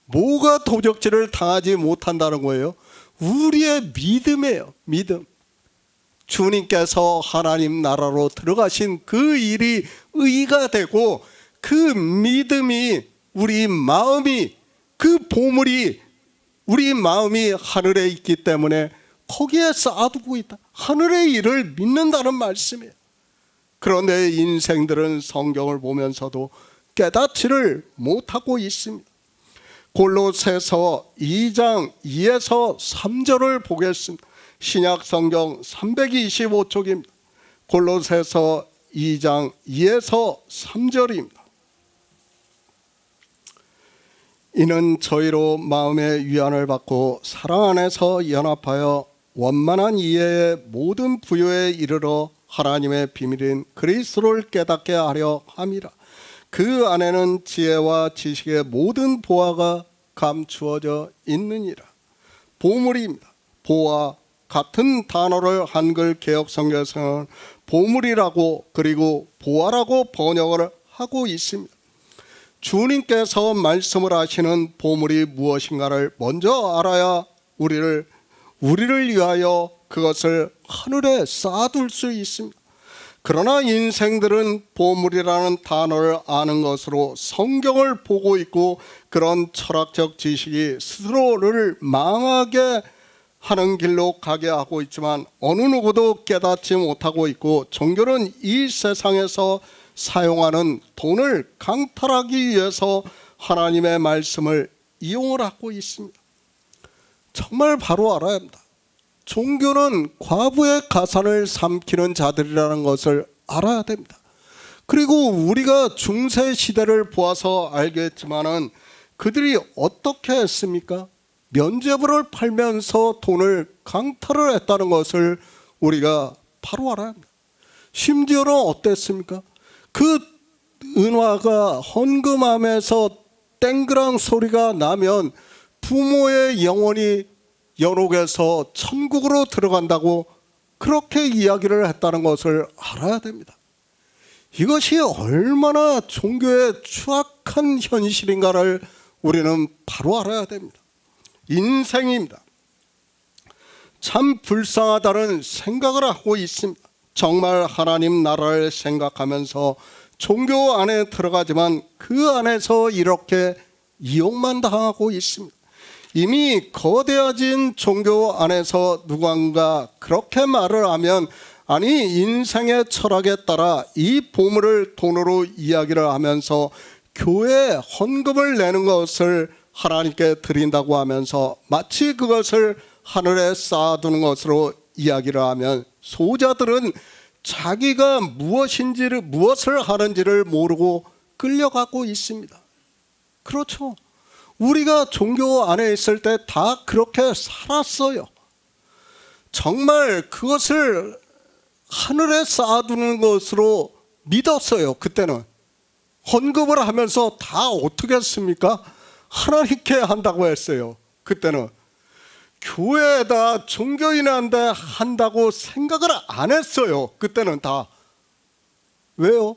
뭐가 도적질을 당하지 못한다는 거예요? 우리의 믿음이에요. 믿음. 주님께서 하나님 나라로 들어가신 그 일이 의가 되고, 그 믿음이 우리 마음이, 그 보물이 우리 마음이 하늘에 있기 때문에 거기에 쌓아두고 있다. 하늘의 일을 믿는다는 말씀이에요. 그런데 인생들은 성경을 보면서도 깨닫지를 못하고 있습니다. 골로새서 2장 2에서 3절을 보겠습니다. 신약 성경 325쪽입니다. 골로새서 2장 2에서 3절입니다. 이는 저희로 마음의 위안을 받고 사랑 안에서 연합하여 원만한 이해의 모든 부요에 이르러 하나님의 비밀인 그리스도를 깨닫게 하려 함이라. 그 안에는 지혜와 지식의 모든 보화가 감추어져 있느니라. 보물입니다. 보화, 같은 단어를 한글 개역 성경에서는 보물이라고 그리고 보화라고 번역을 하고 있습니다. 주님께서 말씀을 하시는 보물이 무엇인가를 먼저 알아야 우리를 위하여 그것을 하늘에 쌓아둘 수 있습니다. 그러나 인생들은 보물이라는 단어를 아는 것으로 성경을 보고 있고, 그런 철학적 지식이 스스로를 망하게 하는 길로 가게 하고 있지만 어느 누구도 깨닫지 못하고 있고, 종교는 이 세상에서 사용하는 돈을 강탈하기 위해서 하나님의 말씀을 이용을 하고 있습니다. 정말 바로 알아야 합니다. 종교는 과부의 가산을 삼키는 자들이라는 것을 알아야 됩니다. 그리고 우리가 중세 시대를 보아서 알겠지만은 그들이 어떻게 했습니까? 면죄부를 팔면서 돈을 강탈을 했다는 것을 우리가 바로 알아야 합니다. 심지어는 어땠습니까? 그 은화가 헌금함에서 땡그랑 소리가 나면 부모의 영혼이 연옥에서 천국으로 들어간다고 그렇게 이야기를 했다는 것을 알아야 됩니다. 이것이 얼마나 종교의 추악한 현실인가를 우리는 바로 알아야 됩니다. 인생입니다. 참 불쌍하다는 생각을 하고 있습니다. 정말 하나님 나라를 생각하면서 종교 안에 들어가지만 그 안에서 이렇게 이용만 당하고 있습니다. 이미 거대해진 종교 안에서 누군가 그렇게 말을 하면, 아니 인생의 철학에 따라 이 보물을 돈으로 이야기를 하면서 교회에 헌금을 내는 것을 하나님께 드린다고 하면서 마치 그것을 하늘에 쌓아두는 것으로 이야기를 하면 소자들은 자기가 무엇을 하는지를 모르고 끌려가고 있습니다. 그렇죠. 우리가 종교 안에 있을 때 다 그렇게 살았어요. 정말 그것을 하늘에 쌓아두는 것으로 믿었어요. 그때는 헌금을 하면서 다 어떻게 했습니까? 하나님께 한다고 했어요. 그때는 교회에다 종교인한테 한다고 생각을 안 했어요. 그때는 다. 왜요?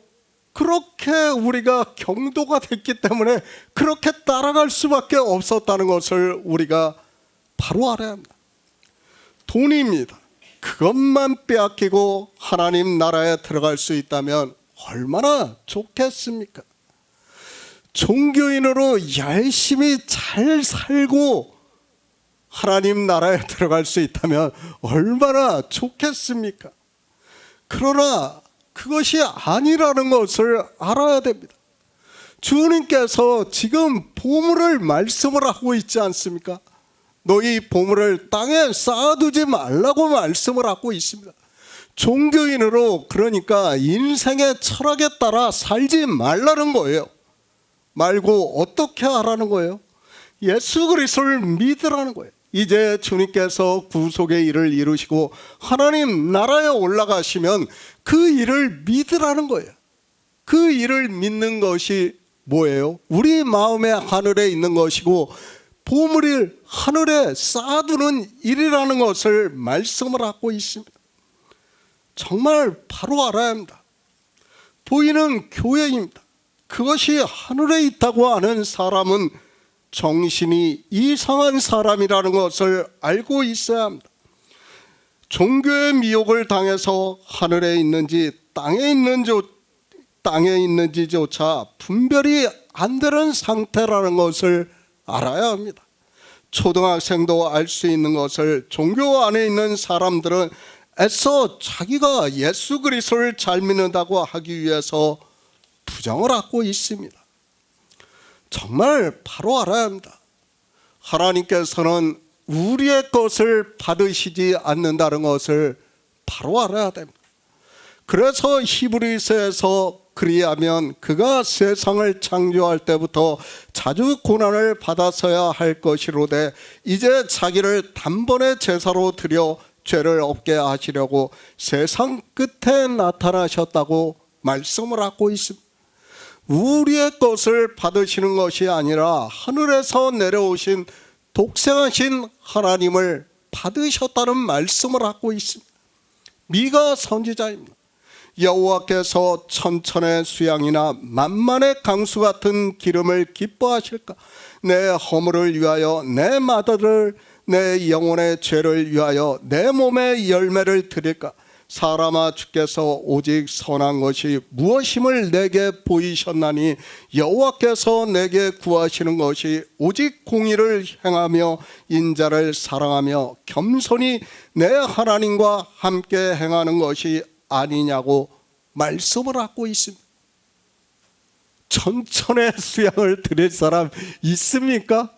그렇게 우리가 경도가 됐기 때문에 그렇게 따라갈 수밖에 없었다는 것을 우리가 바로 알아야 합니다. 돈입니다. 그것만 빼앗기고 하나님 나라에 들어갈 수 있다면 얼마나 좋겠습니까? 종교인으로 열심히 잘 살고 하나님 나라에 들어갈 수 있다면 얼마나 좋겠습니까? 그러나 그것이 아니라는 것을 알아야 됩니다. 주님께서 지금 보물을 말씀을 하고 있지 않습니까? 너희 보물을 땅에 쌓아두지 말라고 말씀을 하고 있습니다. 종교인으로, 그러니까 인생의 철학에 따라 살지 말라는 거예요. 말고 어떻게 하라는 거예요? 예수 그리스도를 믿으라는 거예요. 이제 주님께서 구속의 일을 이루시고 하나님 나라에 올라가시면 그 일을 믿으라는 거예요. 그 일을 믿는 것이 뭐예요? 우리 마음의 하늘에 있는 것이고 보물을 하늘에 쌓아두는 일이라는 것을 말씀을 하고 있습니다. 정말 바로 알아야 합니다. 보이는 교회입니다. 그것이 하늘에 있다고 하는 사람은 정신이 이상한 사람이라는 것을 알고 있어야 합니다. 종교의 미혹을 당해서 하늘에 있는지 땅에 있는지조차 분별이 안 되는 상태라는 것을 알아야 합니다. 초등학생도 알 수 있는 것을 종교 안에 있는 사람들은 애써 자기가 예수 그리스도를 잘 믿는다고 하기 위해서 부정을 하고 있습니다. 정말 바로 알아야 합니다. 하나님께서는 우리의 것을 받으시지 않는다는 것을 바로 알아야 됩니다. 그래서 히브리서에서 그리하면 그가 세상을 창조할 때부터 자주 고난을 받았어야 할 것이로되 이제 자기를 단번에 제사로 드려 죄를 없게 하시려고 세상 끝에 나타나셨다고 말씀을 하고 있습니다. 우리의 것을 받으시는 것이 아니라 하늘에서 내려오신 독생하신 하나님을 받으셨다는 말씀을 하고 있습니다. 미가 선지자입니다. 여호와께서 천천의 수양이나 만만의 강수 같은 기름을 기뻐하실까? 내 허물을 위하여 내 마다를 내 영혼의 죄를 위하여 내 몸의 열매를 드릴까? 사람아 주께서 오직 선한 것이 무엇임을 내게 보이셨나니 여호와께서 내게 구하시는 것이 오직 공의를 행하며 인자를 사랑하며 겸손히 내 하나님과 함께 행하는 것이 아니냐고 말씀을 하고 있습니다. 천천의 수양을 드릴 사람 있습니까?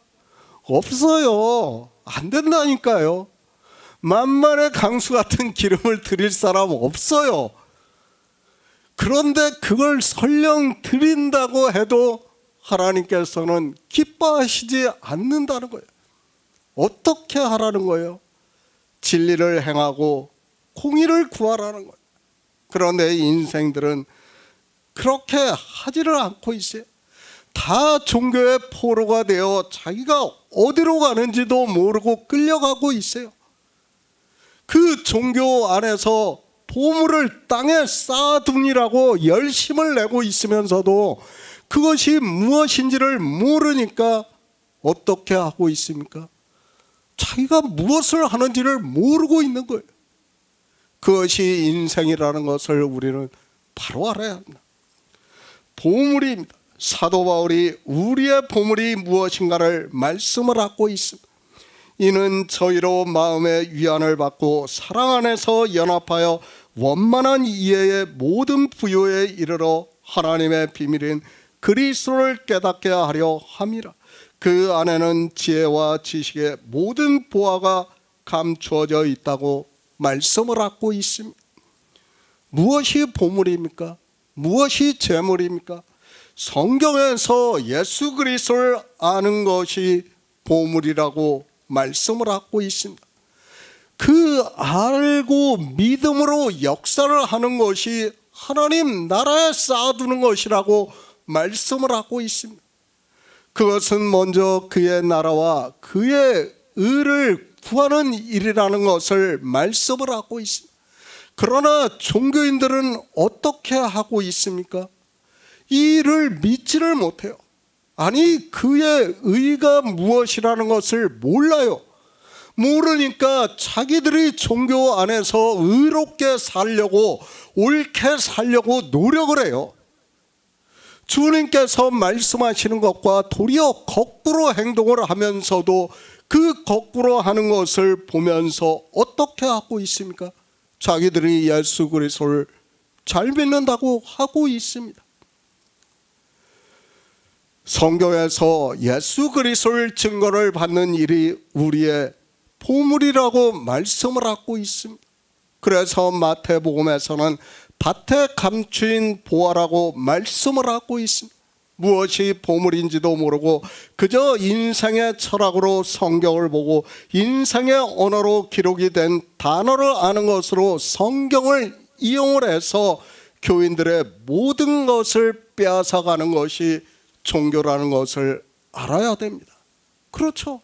없어요. 안 된다니까요. 만만의 강수 같은 기름을 드릴 사람 없어요. 그런데 그걸 설령 드린다고 해도 하나님께서는 기뻐하시지 않는다는 거예요. 어떻게 하라는 거예요? 진리를 행하고 공의를 구하라는 거예요. 그런데 인생들은 그렇게 하지를 않고 있어요. 다 종교의 포로가 되어 자기가 어디로 가는지도 모르고 끌려가고 있어요. 그 종교 안에서 보물을 땅에 쌓아두니라고 열심을 내고 있으면서도 그것이 무엇인지를 모르니까 어떻게 하고 있습니까? 자기가 무엇을 하는지를 모르고 있는 거예요. 그것이 인생이라는 것을 우리는 바로 알아야 합니다. 보물입니다. 사도 바울이 우리의 보물이 무엇인가를 말씀을 하고 있습니다. 이는 저희로 마음의 위안을 받고 사랑 안에서 연합하여 원만한 이해의 모든 부요에 이르러 하나님의 비밀인 그리스도를 깨닫게 하려 함이라. 그 안에는 지혜와 지식의 모든 보화가 감추어져 있다고 말씀을 하고 있습니다. 무엇이 보물입니까? 무엇이 재물입니까? 성경에서 예수 그리스도를 아는 것이 보물이라고 말씀을 하고 있습니다. 그 알고 믿음으로 역사를 하는 것이 하나님 나라에 쌓아두는 것이라고 말씀을 하고 있습니다. 그것은 먼저 그의 나라와 그의 의를 구하는 일이라는 것을 말씀을 하고 있습니다. 그러나 종교인들은 어떻게 하고 있습니까? 이 일을 믿지를 못해요. 아니, 그의 의가 무엇이라는 것을 몰라요. 모르니까 자기들이 종교 안에서 의롭게 살려고, 옳게 살려고 노력을 해요. 주님께서 말씀하시는 것과 도리어 거꾸로 행동을 하면서도 그 거꾸로 하는 것을 보면서 어떻게 하고 있습니까? 자기들이 예수 그리스도를 잘 믿는다고 하고 있습니다. 성경에서 예수 그리스도를 증거를 받는 일이 우리의 보물이라고 말씀을 하고 있습니다. 그래서 마태복음에서는 밭에 감추인 보화라고 말씀을 하고 있습니다. 무엇이 보물인지도 모르고 그저 인생의 철학으로 성경을 보고 인생의 언어로 기록이 된 단어를 아는 것으로 성경을 이용을 해서 교인들의 모든 것을 빼앗아가는 것이 종교라는 것을 알아야 됩니다. 그렇죠.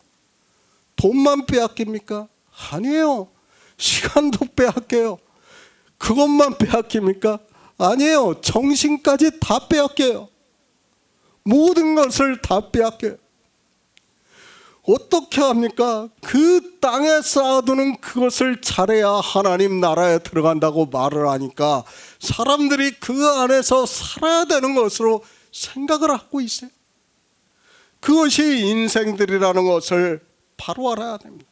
돈만 빼앗깁니까? 아니에요. 시간도 빼앗겨요. 그것만 빼앗깁니까? 아니에요. 정신까지 다 빼앗겨요. 모든 것을 다 빼앗겨요. 어떻게 합니까? 그 땅에 쌓아두는 그것을 잘해야 하나님 나라에 들어간다고 말을 하니까 사람들이 그 안에서 살아야 되는 것으로 생각을 하고 있어요. 그것이 인생들이라는 것을 바로 알아야 됩니다.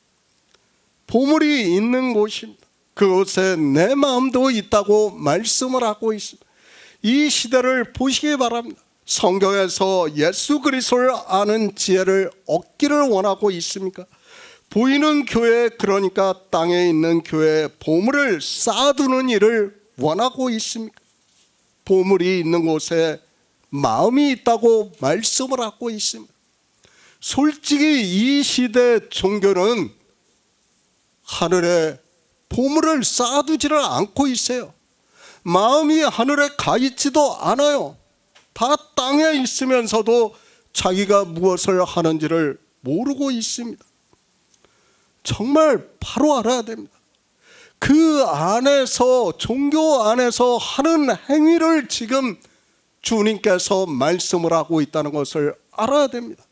보물이 있는 곳입니다. 그곳에 내 마음도 있다고 말씀을 하고 있습니다. 이 시대를 보시기 바랍니다. 성경에서 예수 그리스도를 아는 지혜를 얻기를 원하고 있습니까? 보이는 교회, 그러니까 땅에 있는 교회에 보물을 쌓아두는 일을 원하고 있습니까? 보물이 있는 곳에 마음이 있다고 말씀을 하고 있습니다. 솔직히 이 시대 종교는 하늘에 보물을 쌓아두지를 않고 있어요. 마음이 하늘에 가 있지도 않아요. 다 땅에 있으면서도 자기가 무엇을 하는지를 모르고 있습니다. 정말 바로 알아야 됩니다. 그 안에서, 종교 안에서 하는 행위를 지금 주님께서 말씀을 하고 있다는 것을 알아야 됩니다.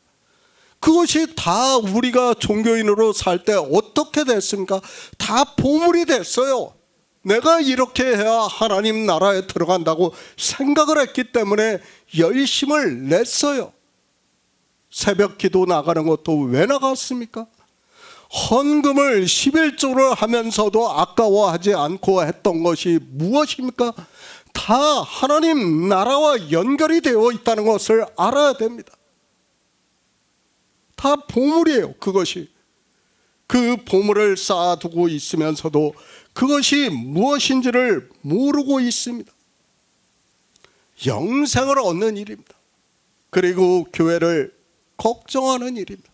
그것이 다 우리가 종교인으로 살 때 어떻게 됐습니까? 다 보물이 됐어요. 내가 이렇게 해야 하나님 나라에 들어간다고 생각을 했기 때문에 열심을 냈어요. 새벽 기도 나가는 것도 왜 나갔습니까? 헌금을 11조를 하면서도 아까워하지 않고 했던 것이 무엇입니까? 다 하나님 나라와 연결이 되어 있다는 것을 알아야 됩니다. 다 보물이에요. 그것이. 그 보물을 쌓아두고 있으면서도 그것이 무엇인지를 모르고 있습니다. 영생을 얻는 일입니다. 그리고 교회를 걱정하는 일입니다.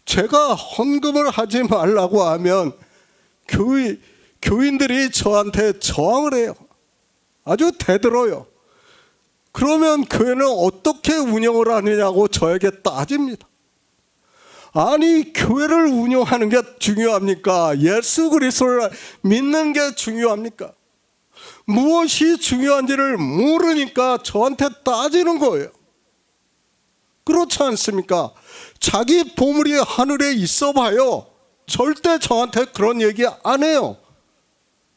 제가 헌금을 하지 말라고 하면 교인들이 저한테 저항을 해요. 아주 대들어요. 그러면 교회는 어떻게 운영을 하느냐고 저에게 따집니다. 아니, 교회를 운영하는 게 중요합니까? 예수 그리스도를 믿는 게 중요합니까? 무엇이 중요한지를 모르니까 저한테 따지는 거예요. 그렇지 않습니까? 자기 보물이 하늘에 있어 봐요. 절대 저한테 그런 얘기 안 해요.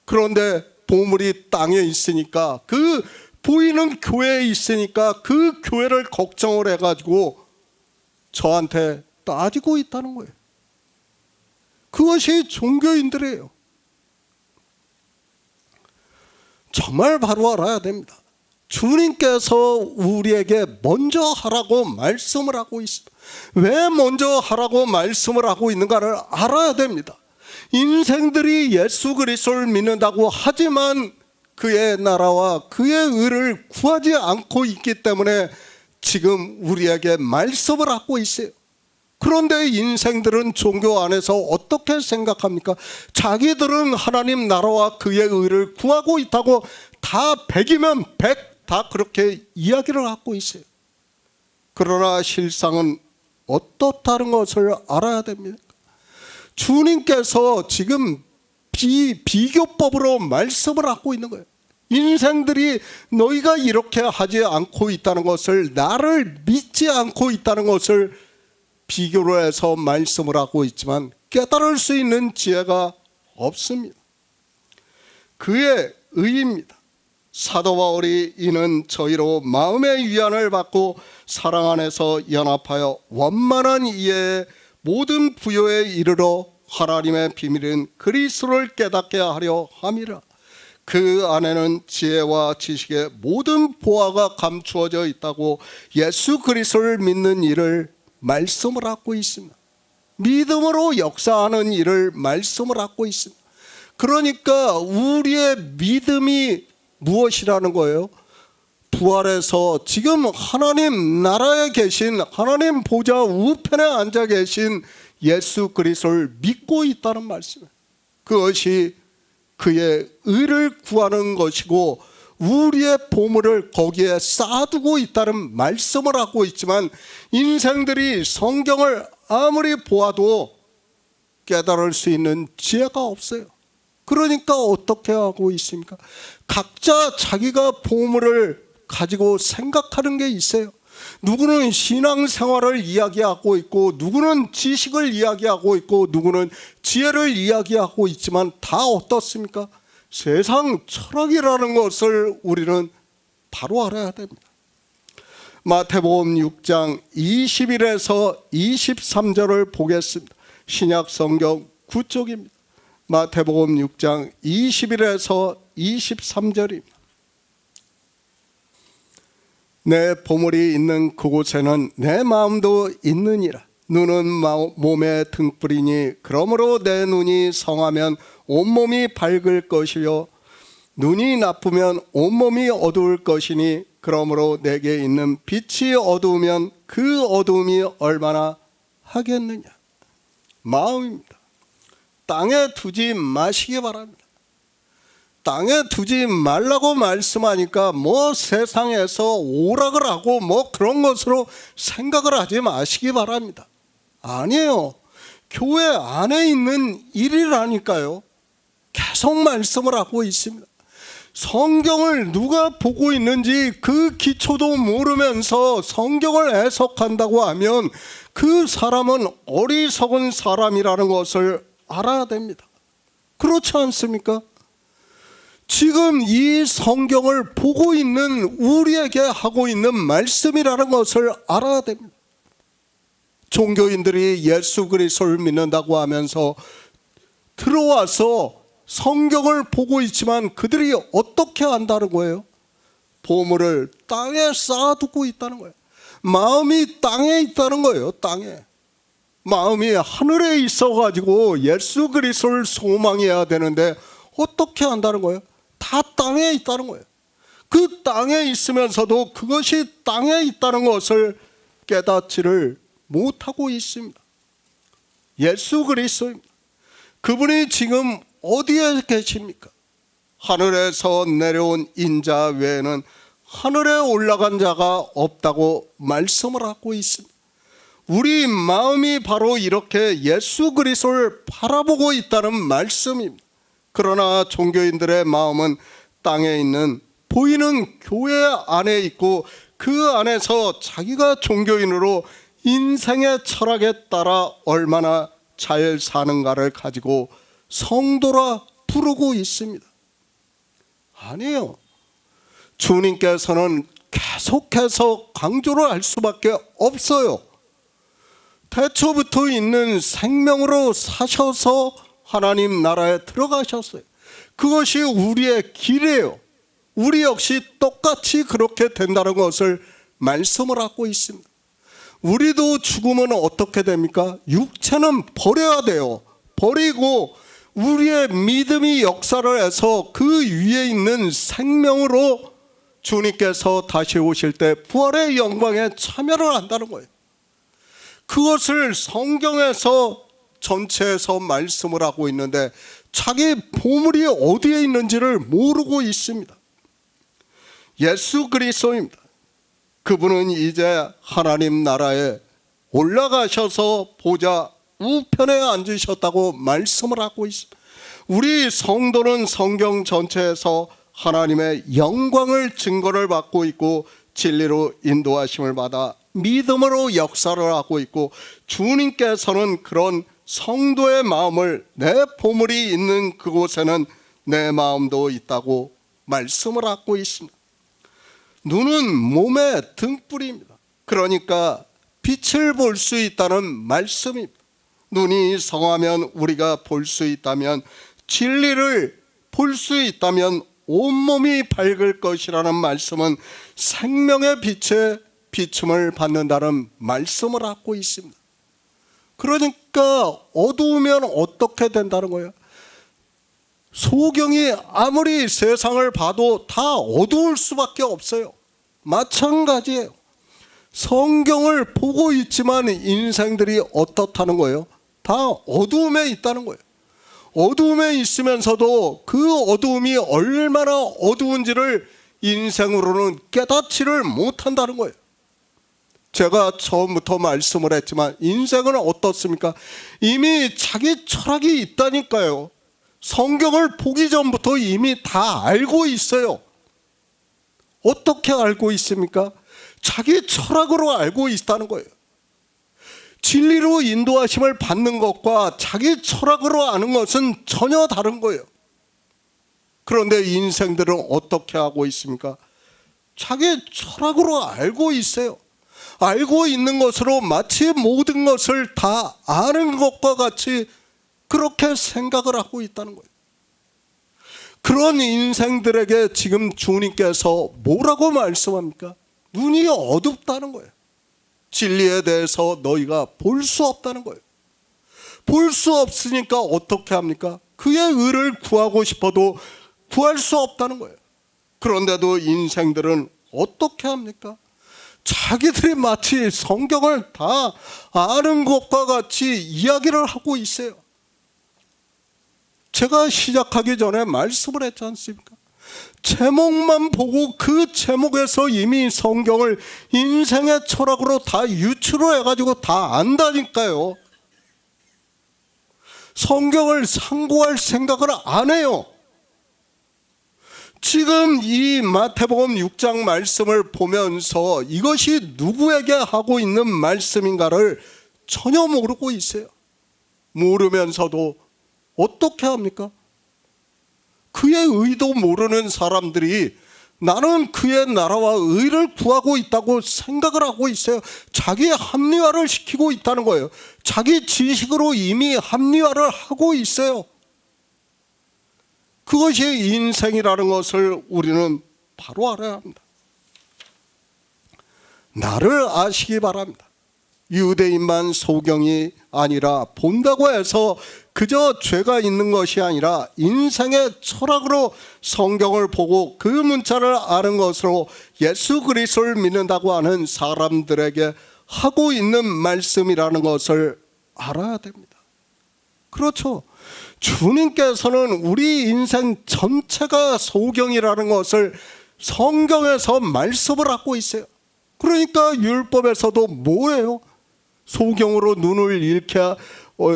그런데 보물이 땅에 있으니까, 그 보이는 교회에 있으니까 그 교회를 걱정을 해가지고 저한테 따지고 있다는 거예요. 그것이 종교인들이에요. 정말 바로 알아야 됩니다. 주님께서 우리에게 먼저 하라고 말씀을 하고 있습니다. 왜 먼저 하라고 말씀을 하고 있는가를 알아야 됩니다. 인생들이 예수 그리스도를 믿는다고 하지만 그의 나라와 그의 의를 구하지 않고 있기 때문에 지금 우리에게 말씀을 하고 있어요. 그런데 인생들은 종교 안에서 어떻게 생각합니까? 자기들은 하나님 나라와 그의 의를 구하고 있다고 다 100이면 100 다 그렇게 이야기를 하고 있어요. 그러나 실상은 어떻다는 것을 알아야 됩니다. 주님께서 지금 비교법으로 말씀을 하고 있는 거예요. 인생들이 너희가 이렇게 하지 않고 있다는 것을, 나를 믿지 않고 있다는 것을 비교로 해서 말씀을 하고 있지만 깨달을 수 있는 지혜가 없습니다. 그의 의입니다. 사도 바울이 이는 저희로 마음의 위안을 받고 사랑 안에서 연합하여 원만한 이해의 모든 부요에 이르러 하나님의 비밀인 그리스도를 깨닫게 하려 함이라. 그 안에는 지혜와 지식의 모든 보화가 감추어져 있다고 예수 그리스도를 믿는 일을 말씀을 하고 있습니다. 믿음으로 역사하는 일을 말씀을 하고 있습니다. 그러니까 우리의 믿음이 무엇이라는 거예요? 부활해서 지금 하나님 나라에 계신, 하나님 보좌 우편에 앉아 계신 예수 그리스도를 믿고 있다는 말씀이에요. 그것이 그의 의를 구하는 것이고 우리의 보물을 거기에 쌓아두고 있다는 말씀을 하고 있지만 인생들이 성경을 아무리 보아도 깨달을 수 있는 지혜가 없어요. 그러니까 어떻게 하고 있습니까? 각자 자기가 보물을 가지고 생각하는 게 있어요. 누구는 신앙생활을 이야기하고 있고 누구는 지식을 이야기하고 있고 누구는 지혜를 이야기하고 있지만 다 어떻습니까? 세상 철학이라는 것을 우리는 바로 알아야 됩니다. 마태복음 6장 21에서 23절을 보겠습니다. 신약 성경 9쪽입니다. 마태복음 6장 21에서 23절입니다. 내 보물이 있는 그곳에는 내 마음도 있느니라. 눈은 몸의 등불이니 그러므로 내 눈이 성하면 온몸이 밝을 것이요 눈이 나쁘면 온몸이 어두울 것이니 그러므로 내게 있는 빛이 어두우면 그 어두움이 얼마나 하겠느냐. 마음입니다. 땅에 두지 마시기 바랍니다. 땅에 두지 말라고 말씀하니까 뭐 세상에서 오락을 하고 뭐 그런 것으로 생각을 하지 마시기 바랍니다. 아니에요. 교회 안에 있는 일이라니까요. 계속 말씀을 하고 있습니다. 성경을 누가 보고 있는지 그 기초도 모르면서 성경을 해석한다고 하면 그 사람은 어리석은 사람이라는 것을 알아야 됩니다. 그렇지 않습니까? 지금 이 성경을 보고 있는 우리에게 하고 있는 말씀이라는 것을 알아야 됩니다. 종교인들이 예수 그리스도를 믿는다고 하면서 들어와서 성경을 보고 있지만 그들이 어떻게 한다는 거예요? 보물을 땅에 쌓아두고 있다는 거예요. 마음이 땅에 있다는 거예요. 땅에. 마음이 하늘에 있어가지고 예수 그리스도를 소망해야 되는데 어떻게 한다는 거예요? 다 땅에 있다는 거예요. 그 땅에 있으면서도 그것이 땅에 있다는 것을 깨닫지를 못하고 있습니다. 예수 그리스도입니다. 그분이 지금 어디에 계십니까? 하늘에서 내려온 인자 외에는 하늘에 올라간 자가 없다고 말씀을 하고 있습니다. 우리 마음이 바로 이렇게 예수 그리스도를 바라보고 있다는 말씀입니다. 그러나 종교인들의 마음은 땅에 있는 보이는 교회 안에 있고 그 안에서 자기가 종교인으로 인생의 철학에 따라 얼마나 잘 사는가를 가지고 성도라 부르고 있습니다. 아니에요. 주님께서는 계속해서 강조를 할 수밖에 없어요. 태초부터 있는 생명으로 사셔서 하나님 나라에 들어가셨어요. 그것이 우리의 길이에요. 우리 역시 똑같이 그렇게 된다는 것을 말씀을 하고 있습니다. 우리도 죽으면 어떻게 됩니까? 육체는 버려야 돼요. 버리고 우리의 믿음이 역사를 해서 그 위에 있는 생명으로 주님께서 다시 오실 때 부활의 영광에 참여를 한다는 거예요. 그것을 성경에서 전체에서 말씀을 하고 있는데 자기 보물이 어디에 있는지를 모르고 있습니다. 예수 그리스도입니다. 그분은 이제 하나님 나라에 올라가셔서 보좌 우편에 앉으셨다고 말씀을 하고 있습니다. 우리 성도는 성경 전체에서 하나님의 영광을 증거를 받고 있고 진리로 인도하심을 받아 믿음으로 역사를 하고 있고 주님께서는 그런 성도의 마음을 내 보물이 있는 그곳에는 내 마음도 있다고 말씀을 하고 있습니다. 눈은 몸의 등불입니다. 그러니까 빛을 볼 수 있다는 말씀입니다. 눈이 성하면 우리가 볼 수 있다면 진리를 볼 수 있다면 온몸이 밝을 것이라는 말씀은 생명의 빛에 비춤을 받는다는 말씀을 하고 있습니다. 그러니까 어두우면 어떻게 된다는 거예요? 소경이 아무리 세상을 봐도 다 어두울 수밖에 없어요. 마찬가지예요. 성경을 보고 있지만 인생들이 어떻다는 거예요? 다 어두움에 있다는 거예요. 어두움에 있으면서도 그 어두움이 얼마나 어두운지를 인생으로는 깨닫지를 못한다는 거예요. 제가 처음부터 말씀을 했지만 인생은 어떻습니까? 이미 자기 철학이 있다니까요. 성경을 보기 전부터 이미 다 알고 있어요. 어떻게 알고 있습니까? 자기 철학으로 알고 있다는 거예요. 진리로 인도하심을 받는 것과 자기 철학으로 아는 것은 전혀 다른 거예요. 그런데 인생들은 어떻게 하고 있습니까? 자기 철학으로 알고 있어요. 알고 있는 것으로 마치 모든 것을 다 아는 것과 같이 그렇게 생각을 하고 있다는 거예요. 그런 인생들에게 지금 주님께서 뭐라고 말씀합니까? 눈이 어둡다는 거예요. 진리에 대해서 너희가 볼 수 없다는 거예요. 볼 수 없으니까 어떻게 합니까? 그의 의를 구하고 싶어도 구할 수 없다는 거예요. 그런데도 인생들은 어떻게 합니까? 자기들이 마치 성경을 다 아는 것과 같이 이야기를 하고 있어요. 제가 시작하기 전에 말씀을 했지 않습니까? 제목만 보고 그 제목에서 이미 성경을 인생의 철학으로 다 유추를 해가지고 다 안다니까요. 성경을 상고할 생각을 안 해요. 지금 이 마태복음 6장 말씀을 보면서 이것이 누구에게 하고 있는 말씀인가를 전혀 모르고 있어요. 모르면서도 어떻게 합니까? 그의 의도 모르는 사람들이 나는 그의 나라와 의를 구하고 있다고 생각을 하고 있어요. 자기 합리화를 시키고 있다는 거예요. 자기 지식으로 이미 합리화를 하고 있어요. 그것이 인생이라는 것을 우리는 바로 알아야 합니다. 나를 아시기 바랍니다. 유대인만 소경이 아니라 본다고 해서 그저 죄가 있는 것이 아니라 인생의 철학으로 성경을 보고 그 문자를 아는 것으로 예수 그리스도를 믿는다고 하는 사람들에게 하고 있는 말씀이라는 것을 알아야 됩니다. 그렇죠. 주님께서는 우리 인생 전체가 소경이라는 것을 성경에서 말씀을 하고 있어요. 그러니까 율법에서도 뭐예요? 소경으로 눈을 잃게,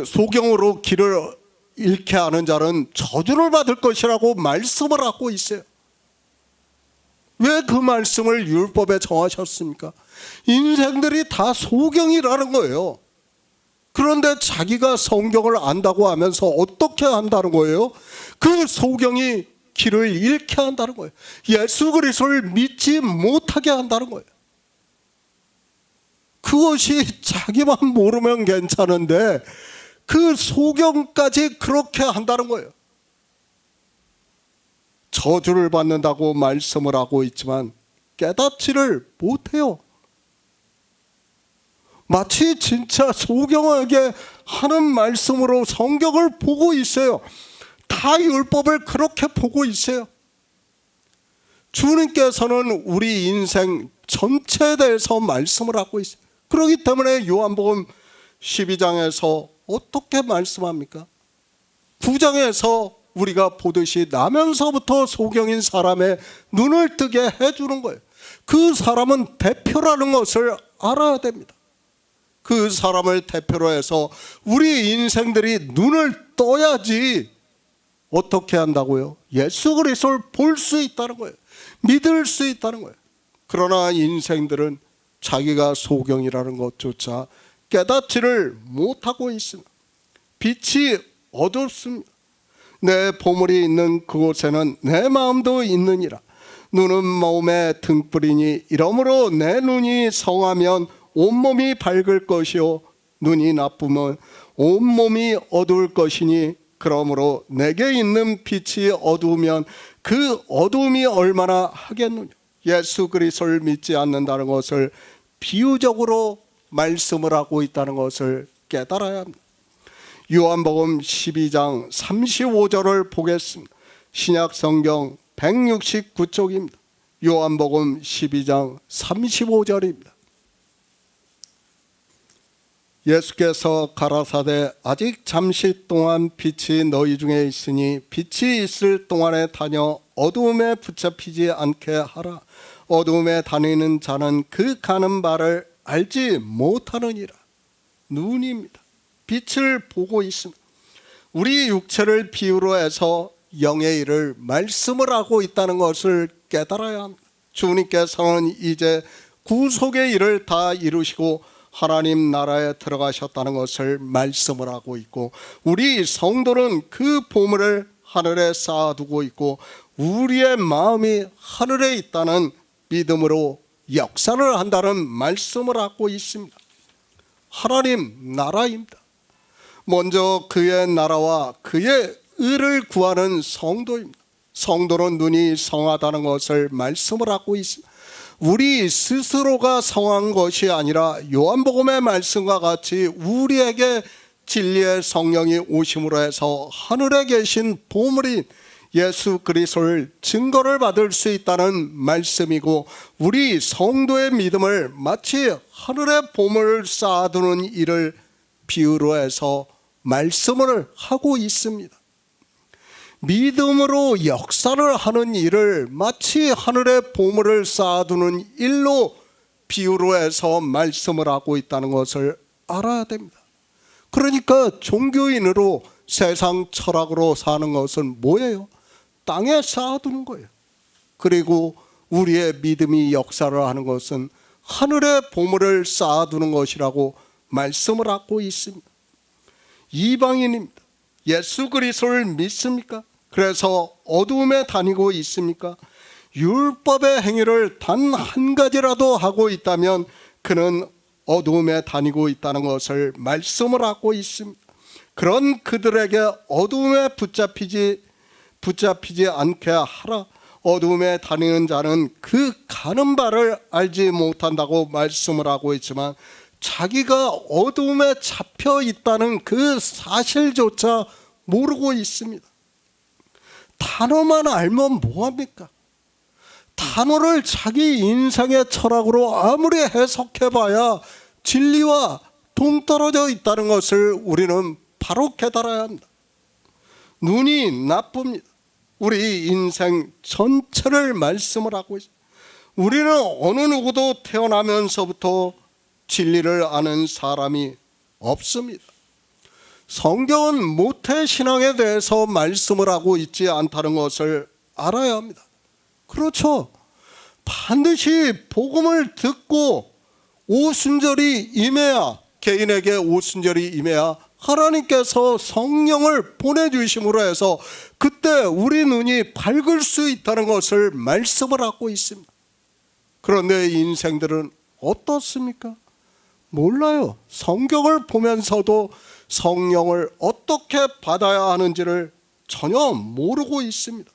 소경으로 길을 잃게 하는 자는 저주를 받을 것이라고 말씀을 하고 있어요. 왜 그 말씀을 율법에 정하셨습니까? 인생들이 다 소경이라는 거예요. 그런데 자기가 성경을 안다고 하면서 어떻게 한다는 거예요? 그 소경이 길을 잃게 한다는 거예요. 예수 그리스도를 믿지 못하게 한다는 거예요. 그것이 자기만 모르면 괜찮은데 그 소경까지 그렇게 한다는 거예요. 저주를 받는다고 말씀을 하고 있지만 깨닫지를 못해요. 마치 진짜 소경에게 하는 말씀으로 성경을 보고 있어요. 다 율법을 그렇게 보고 있어요. 주님께서는 우리 인생 전체에 대해서 말씀을 하고 있어요. 그렇기 때문에 요한복음 12장에서 어떻게 말씀합니까? 9장에서 우리가 보듯이 나면서부터 소경인 사람의 눈을 뜨게 해주는 거예요. 그 사람은 대표라는 것을 알아야 됩니다. 그 사람을 대표로 해서 우리 인생들이 눈을 떠야지 어떻게 한다고요? 예수 그리스도를 볼 수 있다는 거예요. 믿을 수 있다는 거예요. 그러나 인생들은 자기가 소경이라는 것조차 깨닫지를 못하고 있습니다. 빛이 어둡습니다. 내 보물이 있는 그곳에는 내 마음도 있느니라. 눈은 몸의 등불이니 이러므로 내 눈이 성하면 온몸이 밝을 것이요 눈이 나쁘면 온몸이 어두울 것이니 그러므로 내게 있는 빛이 어두우면 그 어두움이 얼마나 하겠느냐. 예수 그리스도를 믿지 않는다는 것을 비유적으로 말씀을 하고 있다는 것을 깨달아야 합니다. 요한복음 12장 35절을 보겠습니다. 신약성경 169쪽입니다. 요한복음 12장 35절입니다. 예수께서 가라사대 아직 잠시 동안 빛이 너희 중에 있으니 빛이 있을 동안에 다녀 어두움에 붙잡히지 않게 하라. 어두움에 다니는 자는 그 가는 바를 알지 못하느니라. 눈입니다. 빛을 보고 있습니다. 우리 육체를 비유로 해서 영의 일을 말씀을 하고 있다는 것을 깨달아야 합니다. 주님께서는 이제 구속의 일을 다 이루시고 하나님 나라에 들어가셨다는 것을 말씀을 하고 있고, 우리 성도는 그 보물을 하늘에 쌓아두고 있고 우리의 마음이 하늘에 있다는 믿음으로 역사를 한다는 말씀을 하고 있습니다. 하나님 나라입니다. 먼저 그의 나라와 그의 의를 구하는 성도입니다. 성도는 눈이 성하다는 것을 말씀을 하고 있습니다. 우리 스스로가 성한 것이 아니라 요한복음의 말씀과 같이 우리에게 진리의 성령이 오심으로 해서 하늘에 계신 보물인 예수 그리스도를 증거를 받을 수 있다는 말씀이고, 우리 성도의 믿음을 마치 하늘의 보물을 쌓아두는 일을 비유로 해서 말씀을 하고 있습니다. 믿음으로 역사를 하는 일을 마치 하늘의 보물을 쌓아두는 일로 비유로 해서 말씀을 하고 있다는 것을 알아야 됩니다. 그러니까 종교인으로 세상 철학으로 사는 것은 뭐예요? 땅에 쌓아두는 거예요. 그리고 우리의 믿음이 역사를 하는 것은 하늘의 보물을 쌓아두는 것이라고 말씀을 하고 있습니다. 이방인입니다. 예수 그리스도를 믿습니까? 그래서 어두움에 다니고 있습니까? 율법의 행위를 단 한 가지라도 하고 있다면 그는 어두움에 다니고 있다는 것을 말씀을 하고 있습니다. 그런 그들에게 어두움에 붙잡히지 않게 하라. 어두움에 다니는 자는 그 가는 바를 알지 못한다고 말씀을 하고 있지만, 자기가 어두움에 잡혀 있다는 그 사실조차 모르고 있습니다. 단어만 알면 뭐합니까? 단어를 자기 인생의 철학으로 아무리 해석해봐야 진리와 동떨어져 있다는 것을 우리는 바로 깨달아야 합니다. 눈이 나쁩니다. 우리 인생 전체를 말씀을 하고 있습니다. 우리는 어느 누구도 태어나면서부터 진리를 아는 사람이 없습니다. 성경은 모태신앙에 대해서 말씀을 하고 있지 않다는 것을 알아야 합니다. 그렇죠. 반드시 복음을 듣고 오순절이 임해야, 개인에게 오순절이 임해야 하나님께서 성령을 보내주심으로 해서 그때 우리 눈이 밝을 수 있다는 것을 말씀을 하고 있습니다. 그런데 인생들은 어떻습니까? 몰라요. 성경을 보면서도 성령을 어떻게 받아야 하는지를 전혀 모르고 있습니다.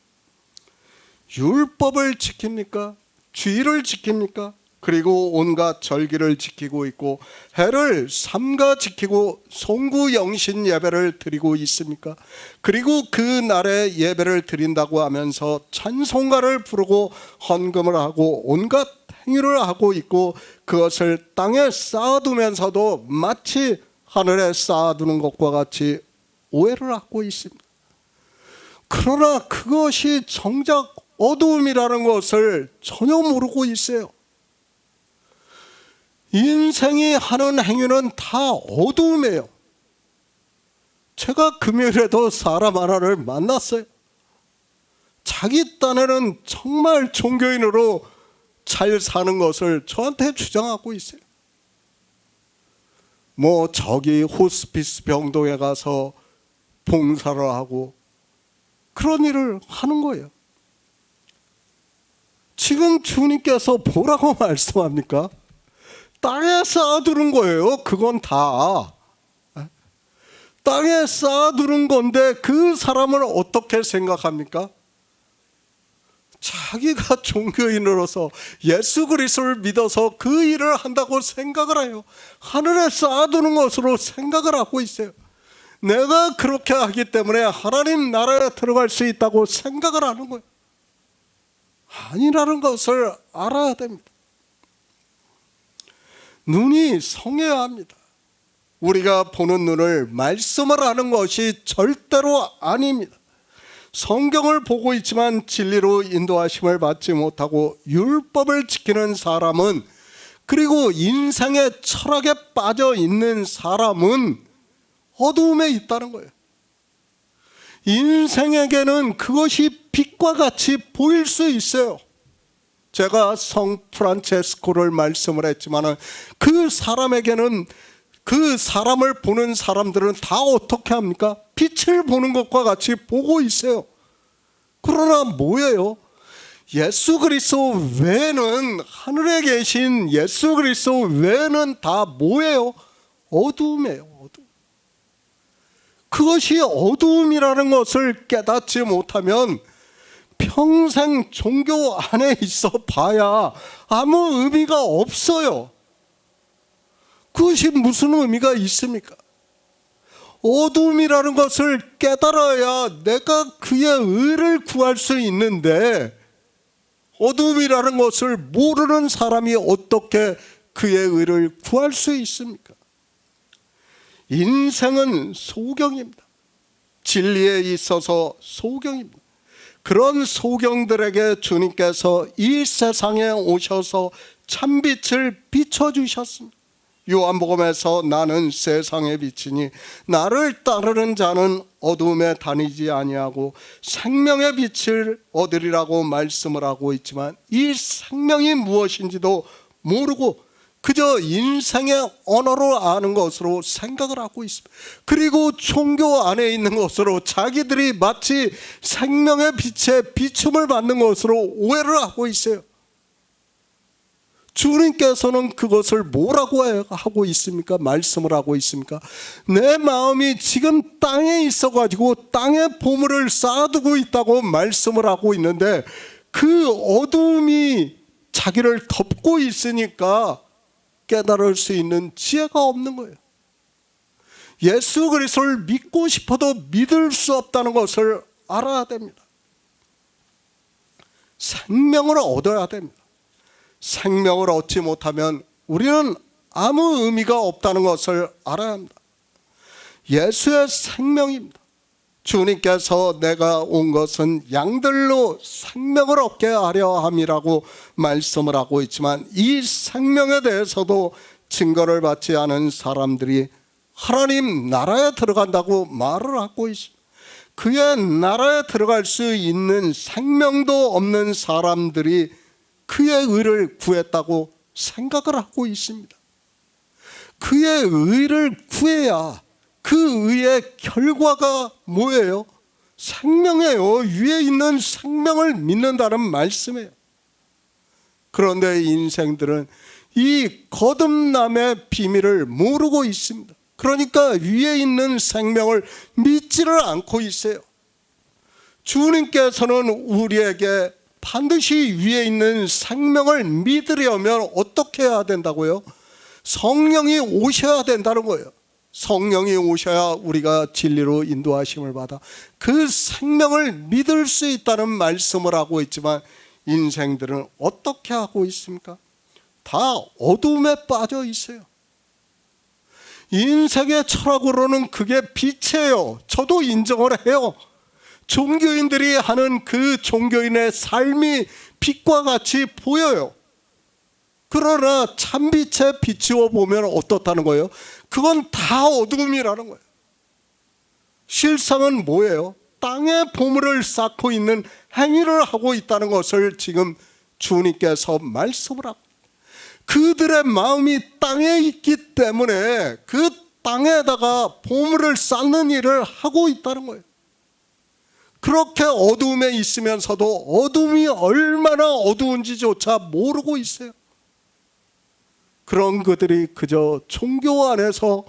율법을 지킵니까? 주의를 지킵니까? 그리고 온갖 절기를 지키고 있고 해를 삼가 지키고 송구영신 예배를 드리고 있습니까? 그리고 그 날에 예배를 드린다고 하면서 찬송가를 부르고 헌금을 하고 온갖 행위를 하고 있고 그것을 땅에 쌓아두면서도 마치 하늘에 쌓아두는 것과 같이 오해를 하고 있습니다. 그러나 그것이 정작 어두움이라는 것을 전혀 모르고 있어요. 인생이 하는 행위는 다 어두움이에요. 제가 금요일에도 사람 하나를 만났어요. 자기 딴에는 정말 종교인으로 잘 사는 것을 저한테 주장하고 있어요. 뭐 저기 호스피스 병동에 가서 봉사를 하고 그런 일을 하는 거예요. 지금 주님께서 뭐라고 말씀합니까? 땅에 쌓아두는 거예요. 그건 다 땅에 쌓아두는 건데 그 사람을 어떻게 생각합니까? 자기가 종교인으로서 예수 그리스도를 믿어서 그 일을 한다고 생각을 해요. 하늘에 쌓아두는 것으로 생각을 하고 있어요. 내가 그렇게 하기 때문에 하나님 나라에 들어갈 수 있다고 생각을 하는 거예요. 아니라는 것을 알아야 됩니다. 눈이 성해야 합니다. 우리가 보는 눈을 말씀을 하는 것이 절대로 아닙니다. 성경을 보고 있지만 진리로 인도하심을 받지 못하고 율법을 지키는 사람은, 그리고 인생의 철학에 빠져 있는 사람은 어두움에 있다는 거예요. 인생에게는 그것이 빛과 같이 보일 수 있어요. 제가 성 프란체스코를 말씀을 했지만 그 사람에게는, 그 사람을 보는 사람들은 다 어떻게 합니까? 빛을 보는 것과 같이 보고 있어요. 그러나 뭐예요? 예수 그리스도 외에는, 하늘에 계신 예수 그리스도 외에는 다 뭐예요? 어두움이에요. 어두움. 그것이 어두움이라는 것을 깨닫지 못하면 평생 종교 안에 있어 봐야 아무 의미가 없어요. 그것이 무슨 의미가 있습니까? 어두움이라는 것을 깨달아야 내가 그의 의를 구할 수 있는데, 어두움이라는 것을 모르는 사람이 어떻게 그의 의를 구할 수 있습니까? 인생은 소경입니다. 진리에 있어서 소경입니다. 그런 소경들에게 주님께서 이 세상에 오셔서 참빛을 비춰주셨습니다. 요한복음에서 나는 세상의 빛이니 나를 따르는 자는 어두움에 다니지 아니하고 생명의 빛을 얻으리라고 말씀을 하고 있지만, 이 생명이 무엇인지도 모르고 그저 인생의 언어로 아는 것으로 생각을 하고 있습니다. 그리고 종교 안에 있는 것으로 자기들이 마치 생명의 빛에 비춤을 받는 것으로 오해를 하고 있어요. 주님께서는 그것을 뭐라고 하고 있습니까? 말씀을 하고 있습니까? 내 마음이 지금 땅에 있어가지고 땅에 보물을 쌓아두고 있다고 말씀을 하고 있는데, 그 어두움이 자기를 덮고 있으니까 깨달을 수 있는 지혜가 없는 거예요. 예수 그리스도를 믿고 싶어도 믿을 수 없다는 것을 알아야 됩니다. 생명을 얻어야 됩니다. 생명을 얻지 못하면 우리는 아무 의미가 없다는 것을 알아야 합니다. 예수의 생명입니다. 주님께서 내가 온 것은 양들로 생명을 얻게 하려 함이라고 말씀을 하고 있지만, 이 생명에 대해서도 증거를 받지 않은 사람들이 하나님 나라에 들어간다고 말을 하고 있습니다. 그의 나라에 들어갈 수 있는 생명도 없는 사람들이 그의 의를 구했다고 생각을 하고 있습니다. 그의 의를 구해야 그 의의 결과가 뭐예요? 생명이에요. 위에 있는 생명을 믿는다는 말씀이에요. 그런데 인생들은 이 거듭남의 비밀을 모르고 있습니다. 그러니까 위에 있는 생명을 믿지를 않고 있어요. 주님께서는 우리에게 반드시 위에 있는 생명을 믿으려면 어떻게 해야 된다고요? 성령이 오셔야 된다는 거예요. 성령이 오셔야 우리가 진리로 인도하심을 받아 그 생명을 믿을 수 있다는 말씀을 하고 있지만, 인생들은 어떻게 하고 있습니까? 다 어둠에 빠져 있어요. 인생의 철학으로는 그게 빛이에요. 저도 인정을 해요. 종교인들이 하는 그 종교인의 삶이 빛과 같이 보여요. 그러나 참빛에 비추어 보면 어떻다는 거예요? 그건 다 어둠이라는 거예요. 실상은 뭐예요? 땅에 보물을 쌓고 있는 행위를 하고 있다는 것을 지금 주님께서 말씀을 하고, 그들의 마음이 땅에 있기 때문에 그 땅에다가 보물을 쌓는 일을 하고 있다는 거예요. 그렇게 어두움에 있으면서도 어둠이 얼마나 어두운지조차 모르고 있어요. 그런 그들이 그저 종교 안에서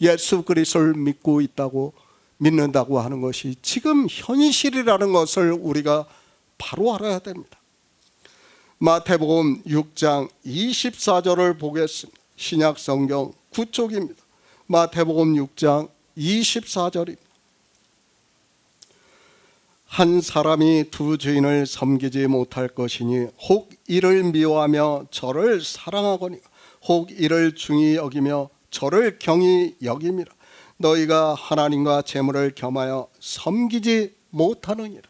예수 그리스도를 믿는다고 하는 것이 지금 현실이라는 것을 우리가 바로 알아야 됩니다. 마태복음 6장 24절을 보겠습니다. 신약 성경 9쪽입니다. 마태복음 6장 24절입니다. 한 사람이 두 주인을 섬기지 못할 것이니 혹 이를 미워하며 저를 사랑하거니와 혹 이를 중히 여기며 저를 경히 여김이라. 너희가 하나님과 재물을 겸하여 섬기지 못하느니라.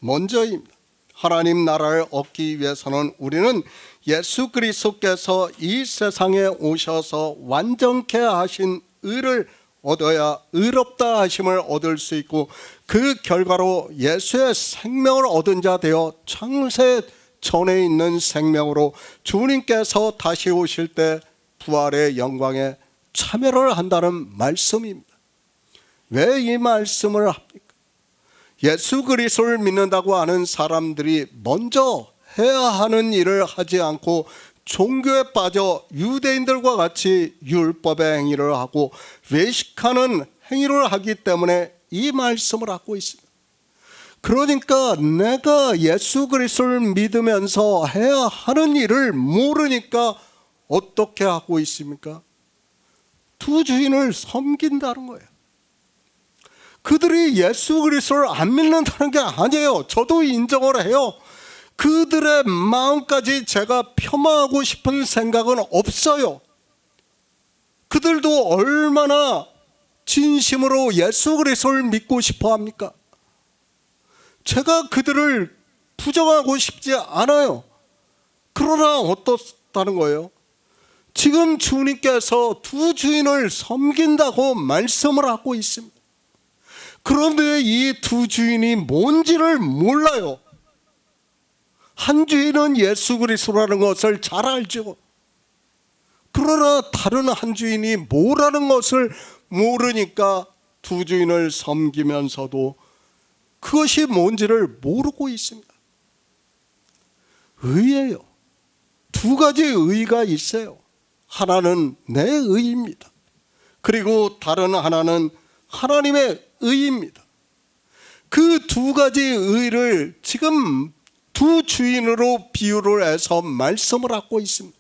먼저입니다. 하나님 나라를 얻기 위해서는 우리는 예수 그리스도께서 이 세상에 오셔서 완전케 하신 의를 얻어야 의롭다 하심을 얻을 수 있고, 그 결과로 예수의 생명을 얻은 자 되어 창세 전에 있는 생명으로 주님께서 다시 오실 때 부활의 영광에 참여를 한다는 말씀입니다. 왜 이 말씀을 합니까? 예수 그리스도를 믿는다고 하는 사람들이 먼저 해야 하는 일을 하지 않고 종교에 빠져 유대인들과 같이 율법의 행위를 하고 외식하는 행위를 하기 때문에 이 말씀을 하고 있습니다. 그러니까 내가 예수 그리스도를 믿으면서 해야 하는 일을 모르니까 어떻게 하고 있습니까? 두 주인을 섬긴다는 거예요. 그들이 예수 그리스도를 안 믿는다는 게 아니에요. 저도 인정을 해요. 그들의 마음까지 제가 폄하하고 싶은 생각은 없어요. 그들도 얼마나 진심으로 예수 그리스도를 믿고 싶어 합니까? 제가 그들을 부정하고 싶지 않아요. 그러나 어떻다는 거예요? 지금 주님께서 두 주인을 섬긴다고 말씀을 하고 있습니다. 그런데 이 두 주인이 뭔지를 몰라요. 한 주인은 예수 그리스도라는 것을 잘 알죠. 그러나 다른 한 주인이 뭐라는 것을 모르니까 두 주인을 섬기면서도 그것이 뭔지를 모르고 있습니다. 의예요. 두 가지 의가 있어요. 하나는 내 의입니다. 그리고 다른 하나는 하나님의 의입니다. 그 두 가지 의를 지금 두 주인으로 비유를 해서 말씀을 하고 있습니다.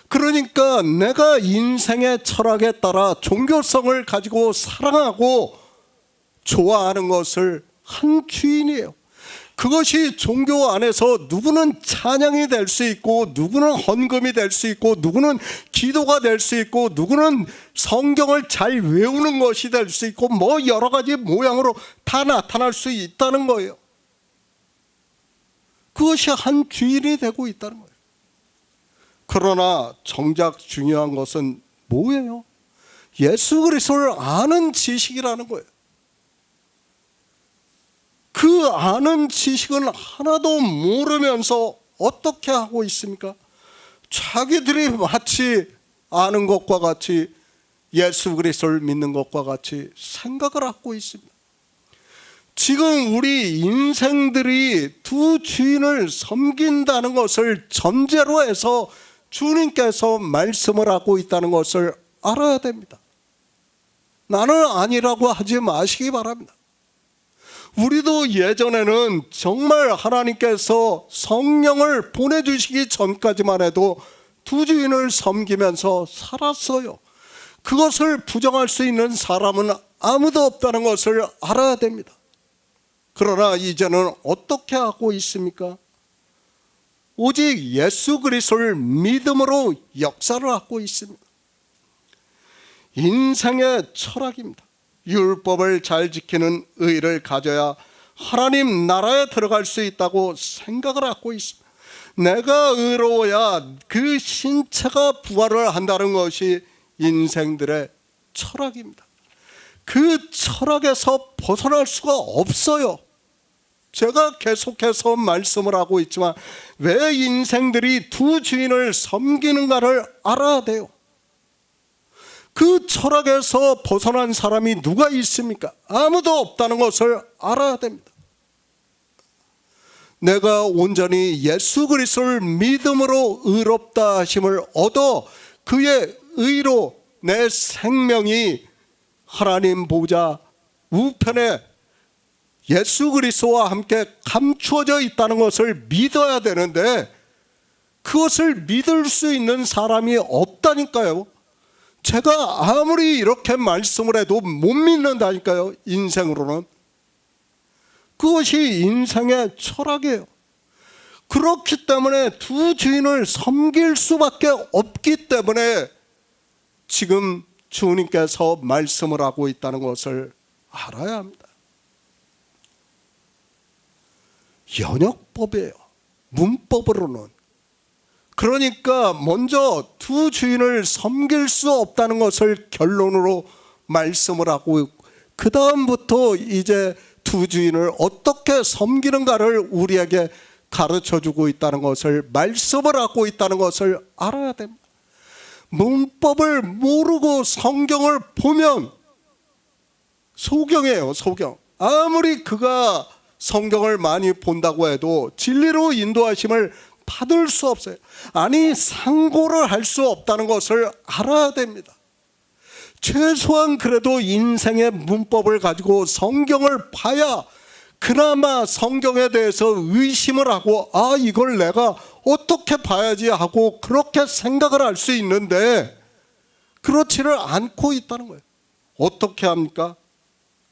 그러니까 내가 인생의 철학에 따라 종교성을 가지고 사랑하고 좋아하는 것을 한 주인이에요. 그것이 종교 안에서 누구는 찬양이 될 수 있고, 누구는 헌금이 될 수 있고, 누구는 기도가 될 수 있고, 누구는 성경을 잘 외우는 것이 될 수 있고, 뭐 여러 가지 모양으로 다 나타날 수 있다는 거예요. 그것이 한 주인이 되고 있다는 거예요. 그러나 정작 중요한 것은 뭐예요? 예수 그리스도를 아는 지식이라는 거예요. 그 아는 지식은 하나도 모르면서 어떻게 하고 있습니까? 자기들이 마치 아는 것과 같이 예수 그리스도를 믿는 것과 같이 생각을 하고 있습니다. 지금 우리 인생들이 두 주인을 섬긴다는 것을 전제로 해서 주님께서 말씀을 하고 있다는 것을 알아야 됩니다. 나는 아니라고 하지 마시기 바랍니다. 우리도 예전에는 정말 하나님께서 성령을 보내주시기 전까지만 해도 두 주인을 섬기면서 살았어요. 그것을 부정할 수 있는 사람은 아무도 없다는 것을 알아야 됩니다. 그러나 이제는 어떻게 하고 있습니까? 오직 예수 그리스도를 믿음으로 역사를 하고 있습니다. 인생의 철학입니다. 율법을 잘 지키는 의를 가져야 하나님 나라에 들어갈 수 있다고 생각을 하고 있습니다. 내가 의로워야 그 신체가 부활을 한다는 것이 인생들의 철학입니다. 그 철학에서 벗어날 수가 없어요. 제가 계속해서 말씀을 하고 있지만 왜 인생들이 두 주인을 섬기는가를 알아야 돼요. 그 철학에서 벗어난 사람이 누가 있습니까? 아무도 없다는 것을 알아야 됩니다. 내가 온전히 예수 그리스도를 믿음으로 의롭다 하심을 얻어 그의 의로 내 생명이 하나님 보좌 우편에 예수 그리스도와 함께 감추어져 있다는 것을 믿어야 되는데 그것을 믿을 수 있는 사람이 없다니까요. 제가 아무리 이렇게 말씀을 해도 못 믿는다니까요. 인생으로는. 그것이 인생의 철학이에요. 그렇기 때문에 두 주인을 섬길 수밖에 없기 때문에 지금 주님께서 말씀을 하고 있다는 것을 알아야 합니다. 연역법이에요. 문법으로는. 그러니까 먼저 두 주인을 섬길 수 없다는 것을 결론으로 말씀을 하고 그 다음부터 이제 두 주인을 어떻게 섬기는가를 우리에게 가르쳐주고 있다는 것을 말씀을 하고 있다는 것을 알아야 됩니다. 문법을 모르고 성경을 보면 소경이에요. 소경. 아무리 그가 성경을 많이 본다고 해도 진리로 인도하심을 받을 수 없어요. 아니 상고를 할 수 없다는 것을 알아야 됩니다. 최소한 그래도 인생의 문법을 가지고 성경을 봐야 그나마 성경에 대해서 의심을 하고 이걸 내가 어떻게 봐야지 하고 그렇게 생각을 할 수 있는데 그렇지를 않고 있다는 거예요. 어떻게 합니까?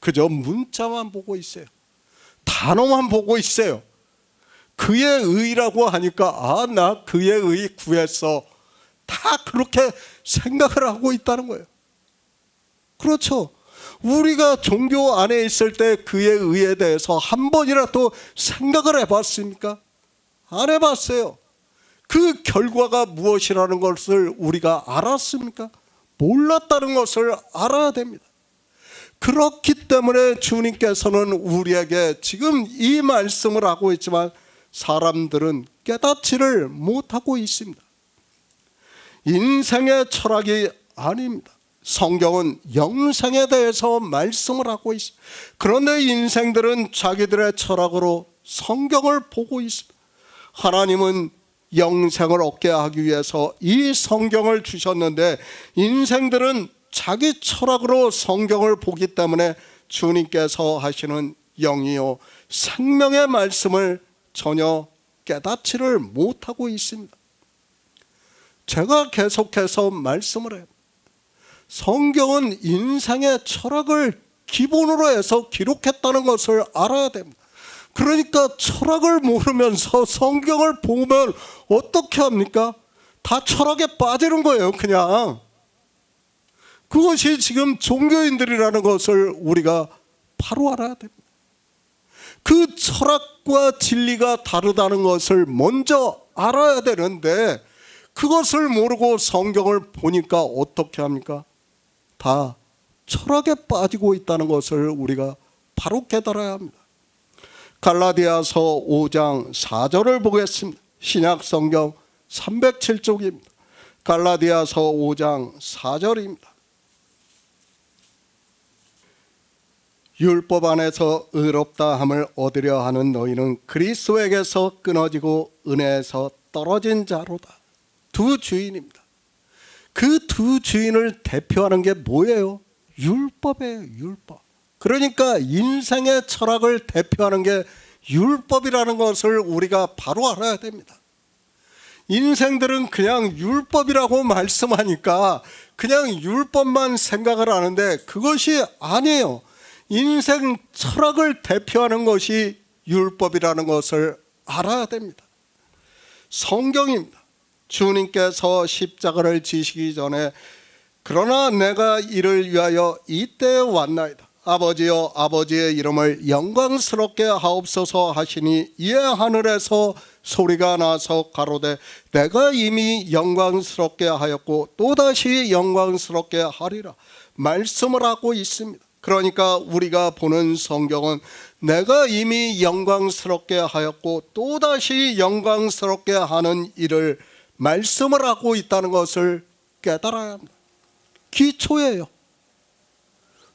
그저 문자만 보고 있어요. 단어만 보고 있어요. 그의 의라고 하니까 나 그의 의 구했어. 다 그렇게 생각을 하고 있다는 거예요. 그렇죠. 우리가 종교 안에 있을 때 그의 의에 대해서 한 번이라도 생각을 해봤습니까? 안 해봤어요. 그 결과가 무엇이라는 것을 우리가 알았습니까? 몰랐다는 것을 알아야 됩니다. 그렇기 때문에 주님께서는 우리에게 지금 이 말씀을 하고 있지만 사람들은 깨닫지를 못하고 있습니다. 인생의 철학이 아닙니다. 성경은 영생에 대해서 말씀을 하고 있습니다. 그런데 인생들은 자기들의 철학으로 성경을 보고 있습니다. 하나님은 영생을 얻게 하기 위해서 이 성경을 주셨는데 인생들은 자기 철학으로 성경을 보기 때문에 주님께서 하시는 영이요 생명의 말씀을 전혀 깨닫지를 못하고 있습니다. 제가 계속해서 말씀을 해요. 성경은 인생의 철학을 기본으로 해서 기록했다는 것을 알아야 됩니다. 그러니까 철학을 모르면서 성경을 보면 어떻게 합니까? 다 철학에 빠지는 거예요, 그냥. 그것이 지금 종교인들이라는 것을 우리가 바로 알아야 됩니다. 그 철학과 진리가 다르다는 것을 먼저 알아야 되는데 그것을 모르고 성경을 보니까 어떻게 합니까? 다 철학에 빠지고 있다는 것을 우리가 바로 깨달아야 합니다. 갈라디아서 5장 4절을 보겠습니다. 신약 성경 307쪽입니다. 갈라디아서 5장 4절입니다. 율법 안에서 의롭다 함을 얻으려 하는 너희는 그리스도에게서 끊어지고 은혜에서 떨어진 자로다. 두 주인입니다. 그 두 주인을 대표하는 게 뭐예요? 율법이에요. 율법. 그러니까 인생의 철학을 대표하는 게 율법이라는 것을 우리가 바로 알아야 됩니다. 인생들은 그냥 율법이라고 말씀하니까 그냥 율법만 생각을 하는데 그것이 아니에요. 인생 철학을 대표하는 것이 율법이라는 것을 알아야 됩니다. 성경입니다. 주님께서 십자가를 지시기 전에 그러나 내가 이를 위하여 이때에 왔나이다. 아버지여 아버지의 이름을 영광스럽게 하옵소서 하시니 이에 하늘에서 소리가 나서 가로되 내가 이미 영광스럽게 하였고 또다시 영광스럽게 하리라 말씀을 하고 있습니다. 그러니까 우리가 보는 성경은 내가 이미 영광스럽게 하였고 또다시 영광스럽게 하는 일을 말씀을 하고 있다는 것을 깨달아야 합니다. 기초예요.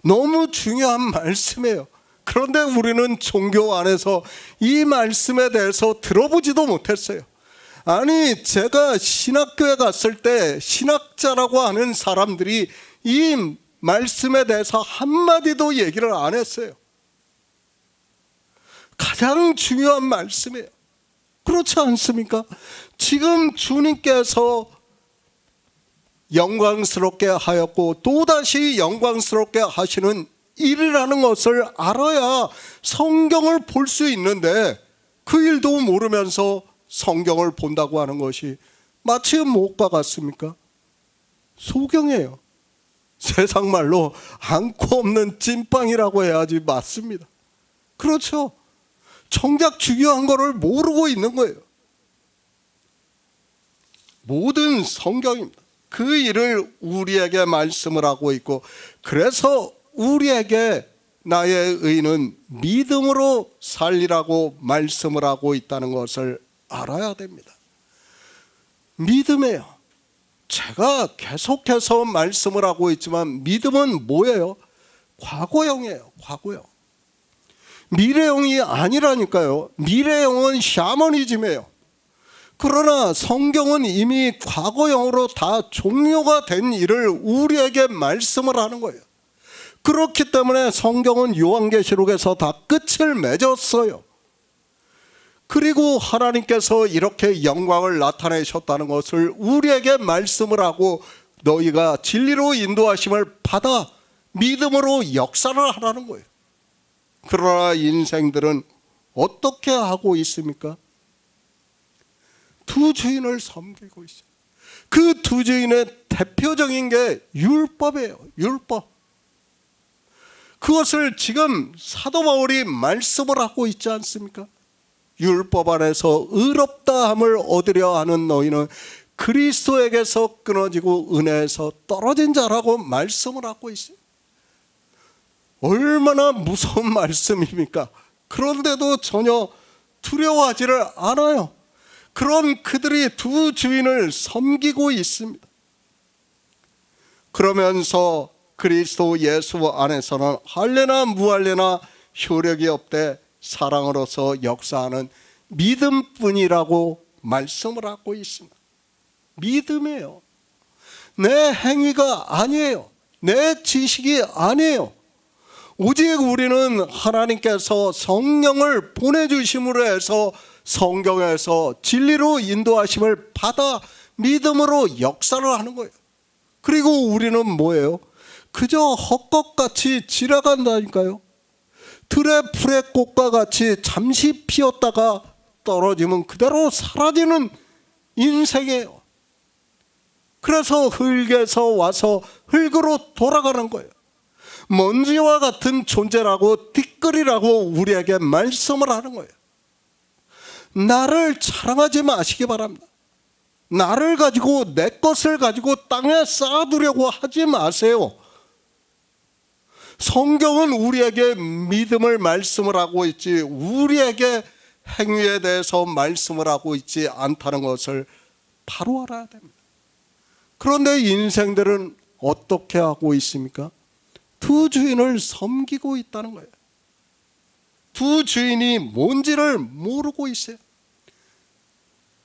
너무 중요한 말씀이에요. 그런데 우리는 종교 안에서 이 말씀에 대해서 들어보지도 못했어요. 아니, 제가 신학교에 갔을 때 신학자라고 하는 사람들이 이 말씀에 대해서 한마디도 얘기를 안 했어요. 가장 중요한 말씀이에요. 그렇지 않습니까? 지금 주님께서 영광스럽게 하였고 또다시 영광스럽게 하시는 일이라는 것을 알아야 성경을 볼 수 있는데 그 일도 모르면서 성경을 본다고 하는 것이 마치 무엇과 같습니까? 소경이에요. 세상 말로 안고 없는 찐빵이라고 해야지 맞습니다. 그렇죠. 정작 중요한 거를 모르고 있는 거예요. 모든 성경입니다. 그 일을 우리에게 말씀을 하고 있고 그래서 우리에게 나의 의는 믿음으로 살리라고 말씀을 하고 있다는 것을 알아야 됩니다. 믿음이에요. 제가 계속해서 말씀을 하고 있지만 믿음은 뭐예요? 과거형이에요. 과거형. 미래형이 아니라니까요. 미래형은 샤머니즘이에요. 그러나 성경은 이미 과거형으로 다 종료가 된 일을 우리에게 말씀을 하는 거예요. 그렇기 때문에 성경은 요한계시록에서 다 끝을 맺었어요. 그리고 하나님께서 이렇게 영광을 나타내셨다는 것을 우리에게 말씀을 하고 너희가 진리로 인도하심을 받아 믿음으로 역사를 하라는 거예요. 그러나 인생들은 어떻게 하고 있습니까? 두 주인을 섬기고 있어요. 그 두 주인의 대표적인 게 율법이에요. 율법. 그것을 지금 사도 바울이 말씀을 하고 있지 않습니까? 율법 안에서 의롭다함을 얻으려 하는 너희는 그리스도에게서 끊어지고 은혜에서 떨어진 자라고 말씀을 하고 있어요. 얼마나 무서운 말씀입니까? 그런데도 전혀 두려워하지를 않아요. 그런 그들이 두 주인을 섬기고 있습니다. 그러면서 그리스도 예수 안에서는 할례나 무할례나 효력이 없되 사랑으로서 역사하는 믿음뿐이라고 말씀을 하고 있습니다. 믿음이에요. 내 행위가 아니에요. 내 지식이 아니에요. 오직 우리는 하나님께서 성령을 보내주심으로 해서 성경에서 진리로 인도하심을 받아 믿음으로 역사를 하는 거예요. 그리고 우리는 뭐예요? 그저 헛것같이 지나간다니까요. 들의 풀의 꽃과 같이 잠시 피었다가 떨어지면 그대로 사라지는 인생이에요. 그래서 흙에서 와서 흙으로 돌아가는 거예요. 먼지와 같은 존재라고 띠끌이라고 우리에게 말씀을 하는 거예요. 나를 자랑하지 마시기 바랍니다. 나를 가지고 내 것을 가지고 땅에 쌓아두려고 하지 마세요. 성경은 우리에게 믿음을 말씀을 하고 있지 우리에게 행위에 대해서 말씀을 하고 있지 않다는 것을 바로 알아야 됩니다. 그런데 인생들은 어떻게 하고 있습니까? 두 주인을 섬기고 있다는 거예요. 두 주인이 뭔지를 모르고 있어요.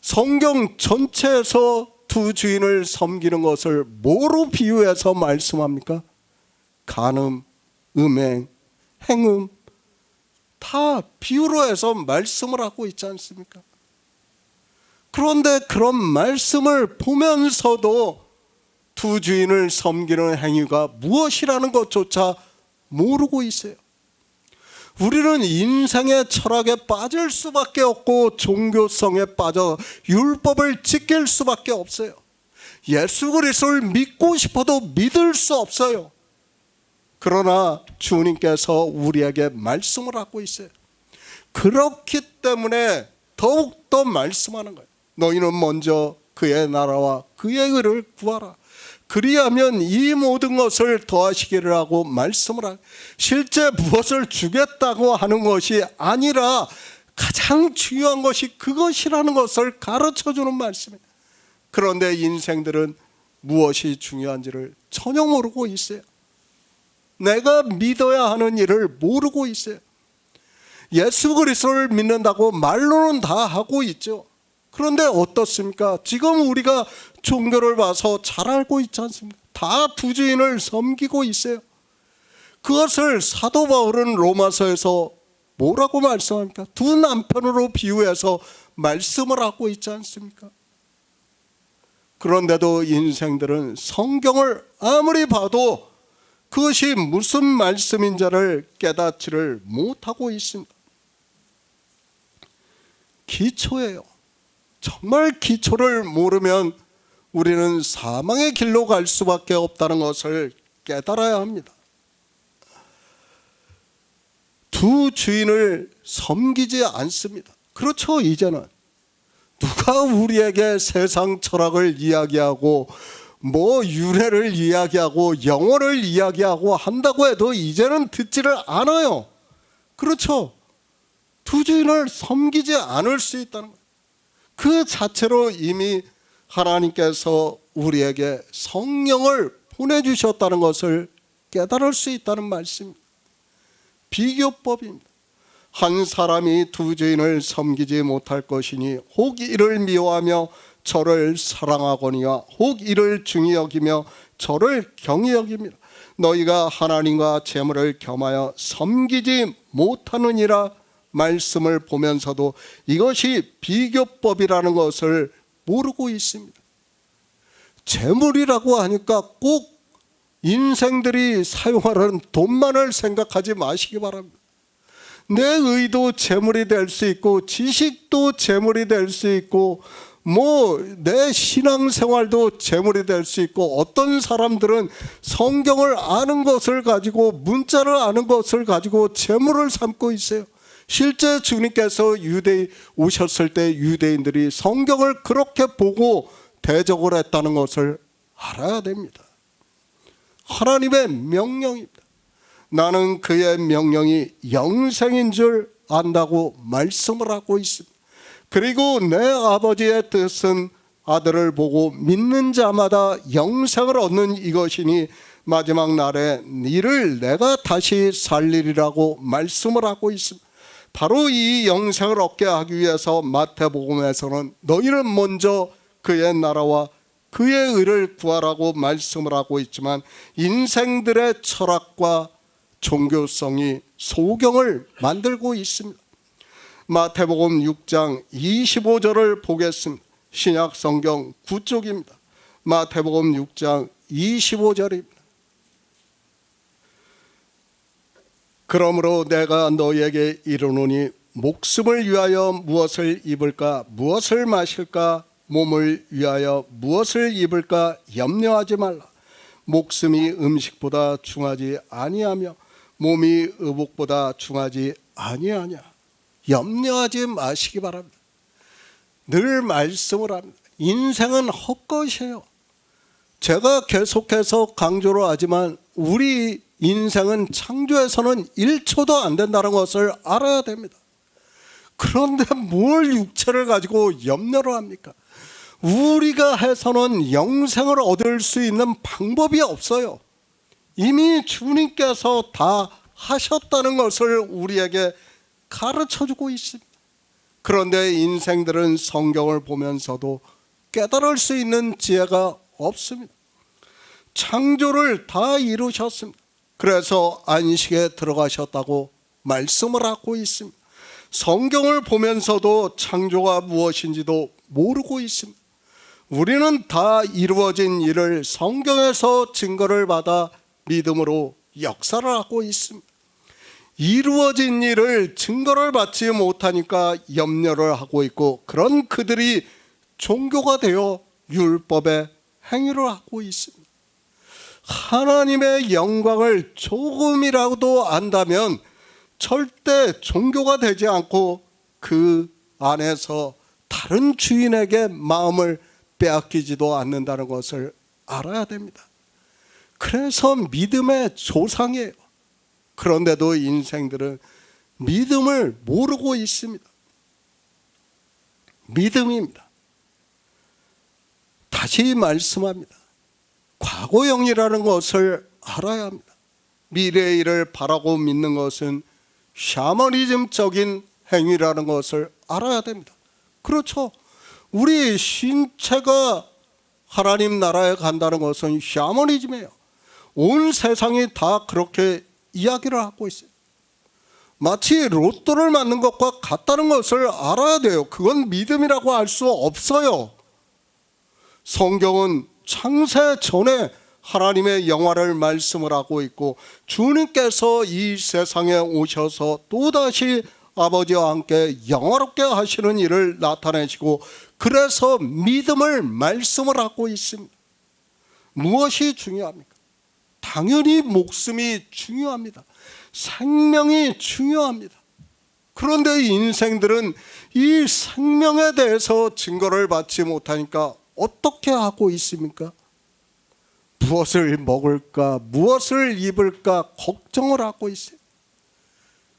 성경 전체에서 두 주인을 섬기는 것을 뭐로 비유해서 말씀합니까? 간음, 음행, 행음 다 비유로 해서 말씀을 하고 있지 않습니까? 그런데 그런 말씀을 보면서도 두 주인을 섬기는 행위가 무엇이라는 것조차 모르고 있어요. 우리는 인생의 철학에 빠질 수밖에 없고 종교성에 빠져 율법을 지킬 수밖에 없어요. 예수 그리스도를 믿고 싶어도 믿을 수 없어요. 그러나 주님께서 우리에게 말씀을 하고 있어요. 그렇기 때문에 더욱더 말씀하는 거예요. 너희는 먼저 그의 나라와 그의 의를 구하라. 그리하면 이 모든 것을 더하시기를 하고 말씀을 하고, 실제 무엇을 주겠다고 하는 것이 아니라 가장 중요한 것이 그것이라는 것을 가르쳐주는 말씀이에요. 그런데 인생들은 무엇이 중요한지를 전혀 모르고 있어요. 내가 믿어야 하는 일을 모르고 있어요. 예수 그리스도를 믿는다고 말로는 다 하고 있죠. 그런데 어떻습니까? 지금 우리가 종교를 봐서 잘 알고 있지 않습니까? 다 두 주인을 섬기고 있어요. 그것을 사도 바울은 로마서에서 뭐라고 말씀합니까? 두 남편으로 비유해서 말씀을 하고 있지 않습니까? 그런데도 인생들은 성경을 아무리 봐도 그것이 무슨 말씀인지를 깨닫지를 못하고 있습니다. 기초예요. 정말 기초를 모르면 우리는 사망의 길로 갈 수밖에 없다는 것을 깨달아야 합니다. 두 주인을 섬기지 않습니다. 그렇죠. 이제는 누가 우리에게 세상 철학을 이야기하고 뭐 윤회를 이야기하고 영혼을 이야기하고 한다고 해도 이제는 듣지를 않아요. 그렇죠. 두 주인을 섬기지 않을 수 있다는 거예요. 그 자체로 이미 하나님께서 우리에게 성령을 보내주셨다는 것을 깨달을 수 있다는 말씀입니다. 비교법입니다. 한 사람이 두 주인을 섬기지 못할 것이니 혹 이를 미워하며 저를 사랑하거니와 혹 이를 중히 여기며 저를 경히 여깁니다. 너희가 하나님과 재물을 겸하여 섬기지 못하느니라 말씀을 보면서도 이것이 비교법이라는 것을 모르고 있습니다. 재물이라고 하니까 꼭 인생들이 사용하는 돈만을 생각하지 마시기 바랍니다. 내 의도 재물이 될 수 있고 지식도 재물이 될 수 있고 뭐 내 신앙생활도 재물이 될 수 있고 어떤 사람들은 성경을 아는 것을 가지고 문자를 아는 것을 가지고 재물을 삼고 있어요. 실제 주님께서 유대에 오셨을 때 유대인들이 성경을 그렇게 보고 대적을 했다는 것을 알아야 됩니다. 하나님의 명령입니다. 나는 그의 명령이 영생인 줄 안다고 말씀을 하고 있습니다. 그리고 내 아버지의 뜻은 아들을 보고 믿는 자마다 영생을 얻는 이것이니 마지막 날에 이를 내가 다시 살리리라고 말씀을 하고 있습니다. 바로 이 영생을 얻게 하기 위해서 마태복음에서는 너희는 먼저 그의 나라와 그의 의를 구하라고 말씀을 하고 있지만 인생들의 철학과 종교성이 소경을 만들고 있습니다. 마태복음 6장 25절을 보겠습니다. 신약 성경 9쪽입니다. 마태복음 6장 25절입니다. 그러므로 내가 너희에게 이르노니 목숨을 위하여 무엇을 입을까 무엇을 마실까 몸을 위하여 무엇을 입을까 염려하지 말라. 목숨이 음식보다 중하지 아니하며 몸이 의복보다 중하지 아니하냐. 염려하지 마시기 바랍니다. 늘 말씀을 합니다. 인생은 헛것이에요. 제가 계속해서 강조를 하지만 우리 인생은 창조에서는 1초도 안 된다는 것을 알아야 됩니다. 그런데 뭘 육체를 가지고 염려를 합니까? 우리가 해서는 영생을 얻을 수 있는 방법이 없어요. 이미 주님께서 다 하셨다는 것을 우리에게 가르쳐주고 있습니다. 그런데 인생들은 성경을 보면서도 깨달을 수 있는 지혜가 없습니다. 창조를 다 이루셨습니다. 그래서 안식에 들어가셨다고 말씀을 하고 있습니다. 성경을 보면서도 창조가 무엇인지도 모르고 있습니다. 우리는 다 이루어진 일을 성경에서 증거를 받아 믿음으로 역사를 하고 있습니다. 이루어진 일을 증거를 받지 못하니까 염려를 하고 있고, 그런 그들이 종교가 되어 율법의 행위를 하고 있습니다. 하나님의 영광을 조금이라도 안다면 절대 종교가 되지 않고 그 안에서 다른 주인에게 마음을 빼앗기지도 않는다는 것을 알아야 됩니다. 그래서 믿음의 조상이에요. 그런데도 인생들은 믿음을 모르고 있습니다. 믿음입니다. 다시 말씀합니다. 과거형이라는 것을 알아야 합니다. 미래의 일을 바라고 믿는 것은 샤머니즘적인 행위라는 것을 알아야 됩니다. 그렇죠. 우리 신체가 하나님 나라에 간다는 것은 샤머니즘이에요. 온 세상이 다 그렇게 이야기를 하고 있어요. 마치 로또를 맞는 것과 같다는 것을 알아야 돼요. 그건 믿음이라고 할 수 없어요. 성경은 창세 전에 하나님의 영화를 말씀을 하고 있고, 주님께서 이 세상에 오셔서 또다시 아버지와 함께 영화롭게 하시는 일을 나타내시고, 그래서 믿음을 말씀을 하고 있습니다. 무엇이 중요합니까? 당연히 목숨이 중요합니다. 생명이 중요합니다. 그런데 인생들은 이 생명에 대해서 증거를 받지 못하니까 어떻게 하고 있습니까? 무엇을 먹을까, 무엇을 입을까 걱정을 하고 있어요.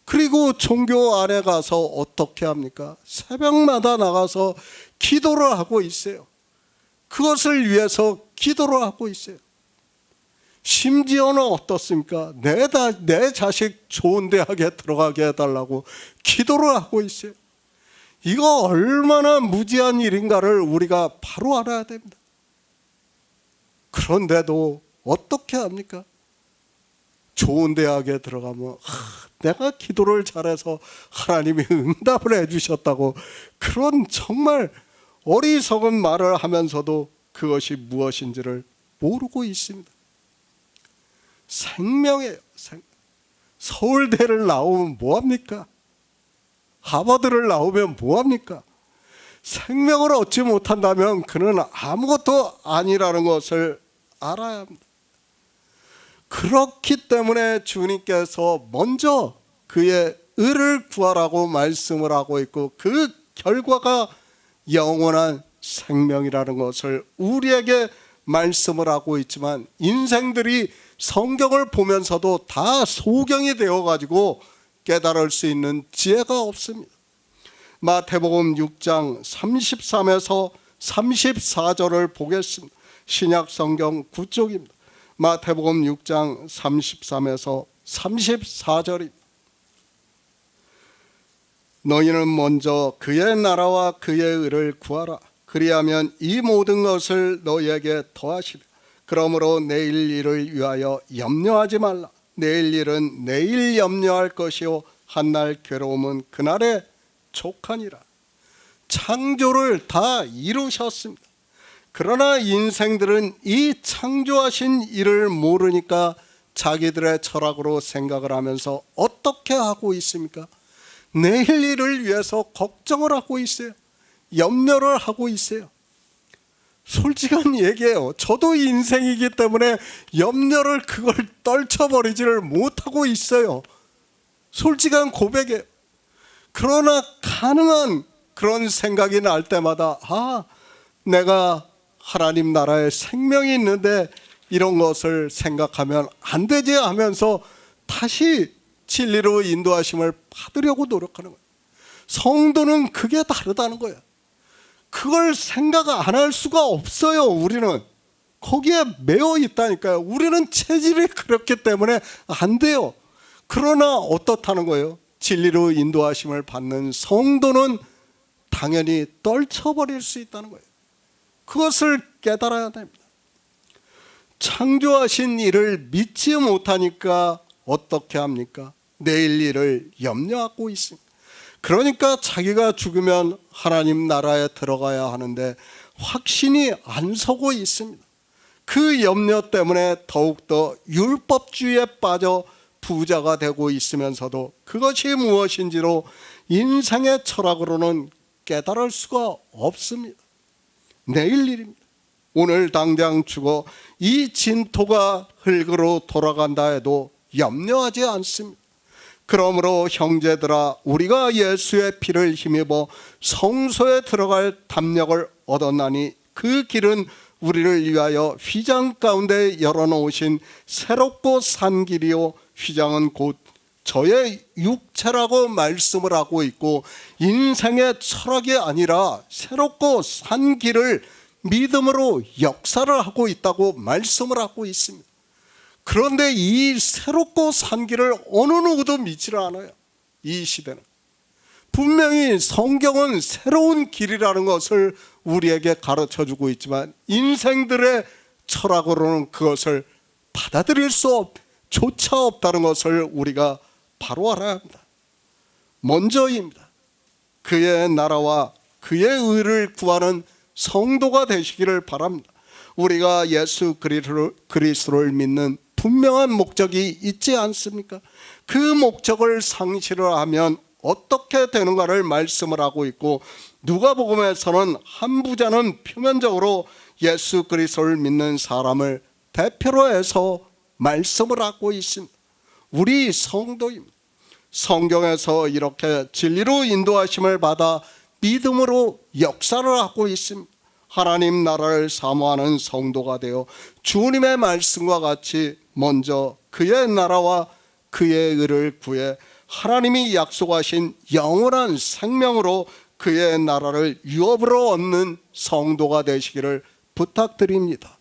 그리고 종교 안에 가서 어떻게 합니까? 새벽마다 나가서 기도를 하고 있어요. 그것을 위해서 기도를 하고 있어요. 심지어는 어떻습니까? 내 자식 좋은 대학에 들어가게 해달라고 기도를 하고 있어요. 이거 얼마나 무지한 일인가를 우리가 바로 알아야 됩니다. 그런데도 어떻게 합니까? 좋은 대학에 들어가면 내가 기도를 잘해서 하나님이 응답을 해주셨다고, 그런 정말 어리석은 말을 하면서도 그것이 무엇인지를 모르고 있습니다. 생명이에요. 서울대를 나오면 뭐합니까? 하버드를 나오면 뭐합니까? 생명을 얻지 못한다면 그는 아무것도 아니라는 것을 알아야 합니다. 그렇기 때문에 주님께서 먼저 그의 의를 구하라고 말씀을 하고 있고, 그 결과가 영원한 생명이라는 것을 우리에게 말씀을 하고 있지만, 인생들이 성경을 보면서도 다 소경이 되어가지고 깨달을 수 있는 지혜가 없습니다. 마태복음 6장 33에서 34절을 보겠습니다. 신약 성경 9쪽입니다. 마태복음 6장 33에서 34절입니다. 너희는 먼저 그의 나라와 그의 의를 구하라. 그리하면 이 모든 것을 너희에게 더하시리라. 그러므로 내일 일을 위하여 염려하지 말라. 내일 일은 내일 염려할 것이요 한날 괴로움은 그날에 족하니라. 창조를 다 이루셨습니다. 그러나 인생들은 이 창조하신 일을 모르니까 자기들의 철학으로 생각을 하면서 어떻게 하고 있습니까? 내일 일을 위해서 걱정을 하고 있어요. 염려를 하고 있어요. 솔직한 얘기예요. 저도 인생이기 때문에 염려를 그걸 떨쳐버리지를 못하고 있어요. 솔직한 고백이에요. 그러나 가능한 그런 생각이 날 때마다 내가 하나님 나라에 생명이 있는데 이런 것을 생각하면 안 되지 하면서 다시 진리로 인도하심을 받으려고 노력하는 거예요. 성도는 그게 다르다는 거예요. 그걸 생각 안 할 수가 없어요. 우리는 거기에 매여 있다니까요. 우리는 체질이 그렇기 때문에 안 돼요. 그러나 어떻다는 거예요? 진리로 인도하심을 받는 성도는 당연히 떨쳐버릴 수 있다는 거예요. 그것을 깨달아야 됩니다. 창조하신 이를 믿지 못하니까 어떻게 합니까? 내일 일을 염려하고 있습니다. 그러니까 자기가 죽으면 하나님 나라에 들어가야 하는데 확신이 안 서고 있습니다. 그 염려 때문에 더욱더 율법주의에 빠져 부자가 되고 있으면서도 그것이 무엇인지로 인생의 철학으로는 깨달을 수가 없습니다. 내일 일입니다. 오늘 당장 죽어 이 진토가 흙으로 돌아간다 해도 염려하지 않습니다. 그러므로 형제들아, 우리가 예수의 피를 힘입어 성소에 들어갈 담력을 얻었나니 그 길은 우리를 위하여 휘장 가운데 열어놓으신 새롭고 산 길이요, 휘장은 곧 저의 육체라고 말씀을 하고 있고, 인생의 철학이 아니라 새롭고 산 길을 믿음으로 역사를 하고 있다고 말씀을 하고 있습니다. 그런데 이 새롭고 산 길을 어느 누구도 믿지를 않아요. 이 시대는. 분명히 성경은 새로운 길이라는 것을 우리에게 가르쳐주고 있지만 인생들의 철학으로는 그것을 받아들일 수조차 없다는 것을 우리가 바로 알아야 합니다. 먼저입니다. 그의 나라와 그의 의를 구하는 성도가 되시기를 바랍니다. 우리가 예수 그리스도를 믿는 분명한 목적이 있지 않습니까? 그 목적을 상실을 하면 어떻게 되는가를 말씀을 하고 있고, 누가복음에서는 한 부자는 표면적으로 예수 그리스도를 믿는 사람을 대표로 해서 말씀을 하고 있습니다. 우리 성도입니다. 성경에서 이렇게 진리로 인도하심을 받아 믿음으로 역사를 하고 있습니다. 하나님 나라를 사모하는 성도가 되어 주님의 말씀과 같이 먼저 그의 나라와 그의 의를 구해 하나님이 약속하신 영원한 생명으로 그의 나라를 유업으로 얻는 성도가 되시기를 부탁드립니다.